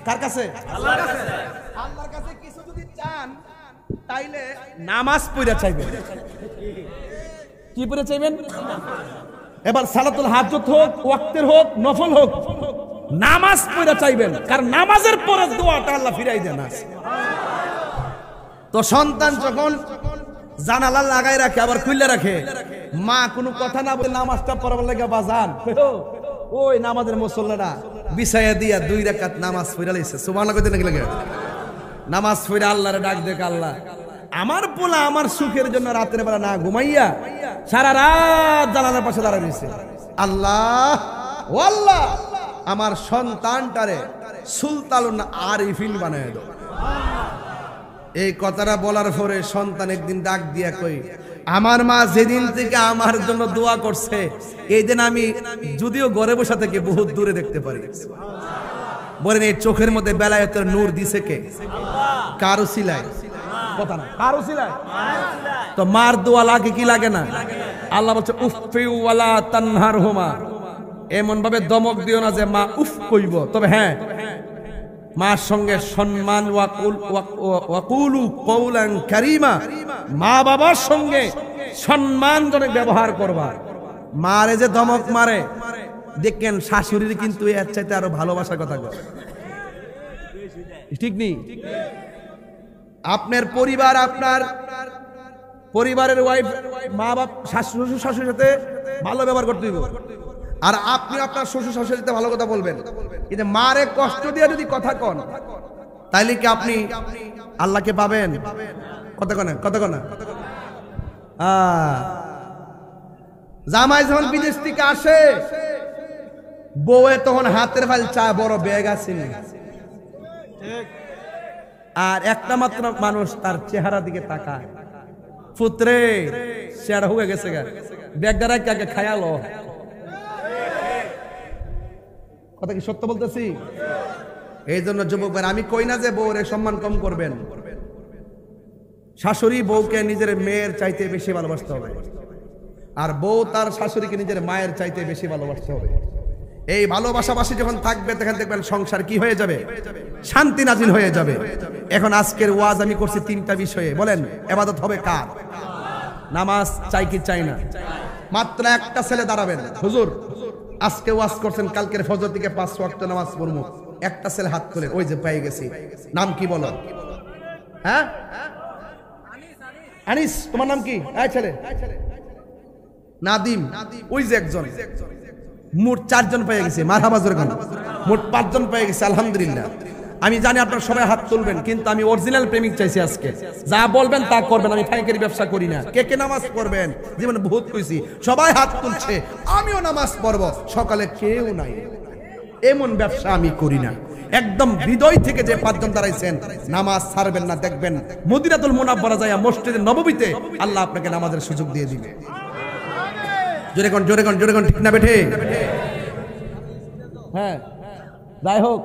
কার কাছে? আল্লাহর কাছে। আল্লাহর কাছে কিছু যদি চান তাইলে নামাজ পড়া চাইবেন। কি পড়া চাইবেন? এবার সালাতুল হাজত হোক, ওয়াক্তের হোক, নফল হোক, নামাজ পড়া চাইবেন, কারণ নামাজের পরে দোয়াটা আল্লাহ ফিরাই দেন। তো সন্তান যখন জানালা লাগাই রাখে আবার খুললে রাখে। মা কোনো কথা না বলে নামাজটা পড়াবার লাগে বাজান, ওই নামাজের মুসল্লারা বিছাইয়া দিয়া 2 রাকাত নামাজ পড়া লইছে। সুবহানাল্লাহ কইতে নাকি লাগে? নামাজ পড়া আল্লাহরে ডাক দেখ, আল্লাহ আমার পোলা আমার সুখের জন্য রাতের বেলা না ঘুমাইয়া সারা রাত জানালার পাশে দাঁড়ায় রইছে। আল্লাহ ও আল্লাহ, আমার সন্তানটারে সুলতানুল আরিফিন বানায় দাও। এই কথাটা বলার পরে সন্তান একদিন ডাক দিয়া কই, আমার মা যেদিন থেকে আমার জন্য দোয়া করছে এই দিন আমি যদিও ঘরে বসে থেকে বহুত দূরে দেখতে পারি। বলেন এই চোখের মধ্যে বেলায়েতের নূর দিছে কে? কারো সিলাই কথা না, কারো সিলাই। তো মার দোয়া লাগে কি লাগে না? আল্লাহ বলছে উফি ওয়ালা তানহারহুমা, এমন ভাবে দমক দিও না যে মা উফ কইব। তবে হ্যাঁ, মার সঙ্গে সম্মান ওয়াকুলু কওলান কারীমা, মা বাবার সঙ্গে সম্মানজনক ব্যবহার করবা। মারে যে দমক মারে দেখেন, শাশুড়ির কিন্তু এর চাইতে আরো ভালোবাসার কথা কয়, ঠিক নেই? আপনার পরিবার, আপনার পরিবারের ওয়াইফ মা বাপ শ্বশুর শাশুড়ির সাথে ভালো ব্যবহার করতে হইব, আর আপনি আপনার শ্বশুর শাশুড়ির সাথে ভালো কথা বলবেন। কিন্তু মারে কষ্ট দিয়ে যদি কথা কন তাইলে কি আপনি আল্লাহকে পাবেন? কথা কন, কথা কন। জামাই যখন বিদেশ থেকে আসে, বউয়ে তখন হাতের ফাইল চা বড় ব্যাগ আছে, আর একটা মাত্র মানুষ তার চেহারা দিকে তাকায়, পুত্রে চেহারা হয়ে গেছে গা, ব্যাগটা রাখে আগে খায়ালো। কথা কি সত্য বলতেছি? এই জন্য যুবক ভাই, আমি কই না যে বউরে সম্মান কম করবেন। শাশুড়ি বউকে নিজের মেয়ের চাইতে বেশি ভালোবাসতে হবে, আর বউ তার শাশুড়িকে নিজের মায়ের চাইতে বেশি ভালোবাসতে হবে। এই ভালোবাসাবাসী যখন থাকবে তখন দেখবেন সংসার কি হয়ে যাবে? শান্তি নাজিল হয়ে যাবে। এখন আজকের ওয়াজ আমি করছি 3টা বিষয়ে। বলেন ইবাদত হবে কার? নামাজ চাই কি চাই না? মাত্র একটা ছেলে দাঁড়াবেন, হুজুর আজকে ওয়াজ করছেন, কালকের ফজর থেকে 5 ওয়াক্ত নামাজ পড়বো। একটা ছেলে হাত তোলেন, ওই যে পেয়ে গেছি। নাম কি বলো? হ্যাঁ আনিস, তোমার নাম কি? এই ছেলে নাদিম, ওই যে একজন। মোট 4 জন পেয়ে গেছে, মারহাবা জোরে গান। মোট 5 জন পেয়ে গেছে, আলহামদুলিল্লাহ। আমি জানি আপনারা সবাই হাত তুলবেন, কিন্তু আমি অরিজিনাল প্রেমিক চাইছি আজকে। যা বলবেন তা করবেন, আমি ফাইকারি ব্যবসা করি না। কে কে নামাজ পড়বেন? জীবনে বহুত কইছি, সবাই হাত তুলছে, আমিও নামাজ পড়ব। সকালে কেউ নাই, এমন ব্যবসা আমি করি না। একদম হৃদয় থেকে যে 5 জন দাঁড়াইছেন, নামাজ ছাড়বেন না। দেখবেন মদিনাতুল মুনাওয়ারা যায় মসজিদে নববীতে আল্লাহ আপনাকে নামাজের সুযোগ দিয়ে দিবে। জোরে কোন, জোরে কোন, জোরে কোন, ঠিক না বেঠে? হ্যাঁ, যাই হোক,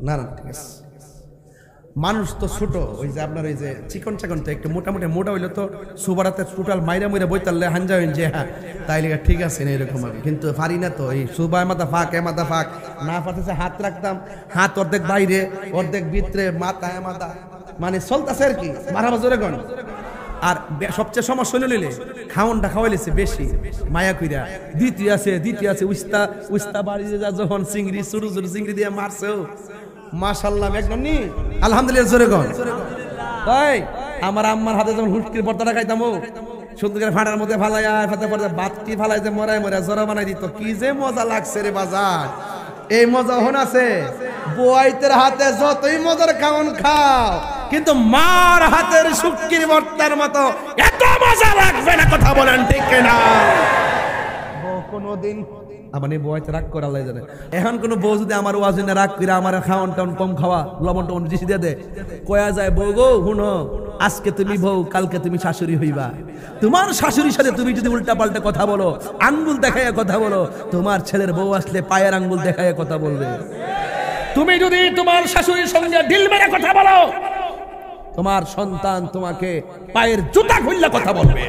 না না ঠিক আছে। মানুষ তো ছোট, ওই যে আপনার ওই যে চিকন চাকন তো একটু মোটামুটি মোটা হইলে তো সুবারাতে টোটাল মাইরা মইরা বইতালে হাঞ্জা হইন যে হ্যাঁ তাইলে ঠিক আছে না, এরকম হবে। কিন্তু পারি না তো, এই সুবায় মাথা ফাঁক, এ মাথা ফাঁক না পারতেছে, হাত রাখতাম, হাত অর্ধেক বাইরে অর্ধেক ভিতরে, মাথা এ মাথা, মানে চলতেছে আর কি। মারাবা জোরে গণ। আর সবচেয়ে সমস্যা হইল নিলে খাওনটা খাওয়াইলেছে বেশি মায়া কইরা। দ্বিতীয় আছে উস্তা বাড়ি যা যখন চিংড়ি ছোট ছোট চিংড়ি দিয়ে মারছে, মাশাআল্লাহ একদম নি আলহামদুলিল্লাহ জোরে গণ। তাই আমার আম্মার হাতে যখন হুটকির ভর্তাটা খাইতাম, সুন্দর করে ফাটার মধ্যে ফালাইয়া ফাতে পড়ে বাতটি ফালাই যে মরাই মরাই জোরা বানাই দিত, কি যে মজা লাগছে রে বাজার। এই মজা হন আছে বুয়াইতের হাতে যতই মজার খাওন খাও, কিন্তু মার হাতের শুটকির ভর্তার মতো এত মজা লাগবে না। কথা বলেন ঠিক না? কোনদিন মানে বয়তে রাগ করে আল্লাহ জানে। এখন কোন বউ যদি আমার ওয়াজ না রাগ করে আমার খাওয়ান টাউন কম খাওয়া, লবণ টবণ বেশি দিয়ে দে, কয়া যায় বউ গো শুনো, আজকে তুমি বউ, কালকে তুমি শাশুড়ি হইবা। তোমার শাশুড়ির সাথে তুমি যদি উল্টা পাল্টা কথা বলো, আঙ্গুল দেখাইয়া কথা বলো, তোমার ছেলের বউ আসলে পায়ের আঙ্গুল দেখাইয়া কথা বলবে। তুমি যদি তোমার শাশুড়ির সঙ্গে ঢিল মেরে কথা বলো, তোমার সন্তান তোমাকে পায়ের জুতা খুললে কথা বলবে।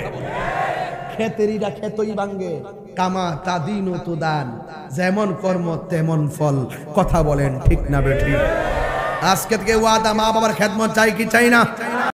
খেতেরিরা খেতই ভাঙ্গে, কামা তাদিন ও তুদান, যেমন কর্ম তেমন ফল। কথা বলেন ঠিক না বেঠিক? আজকে থেকে ওয়াদা, মা বাবার খেদমত চাই কি চাই না?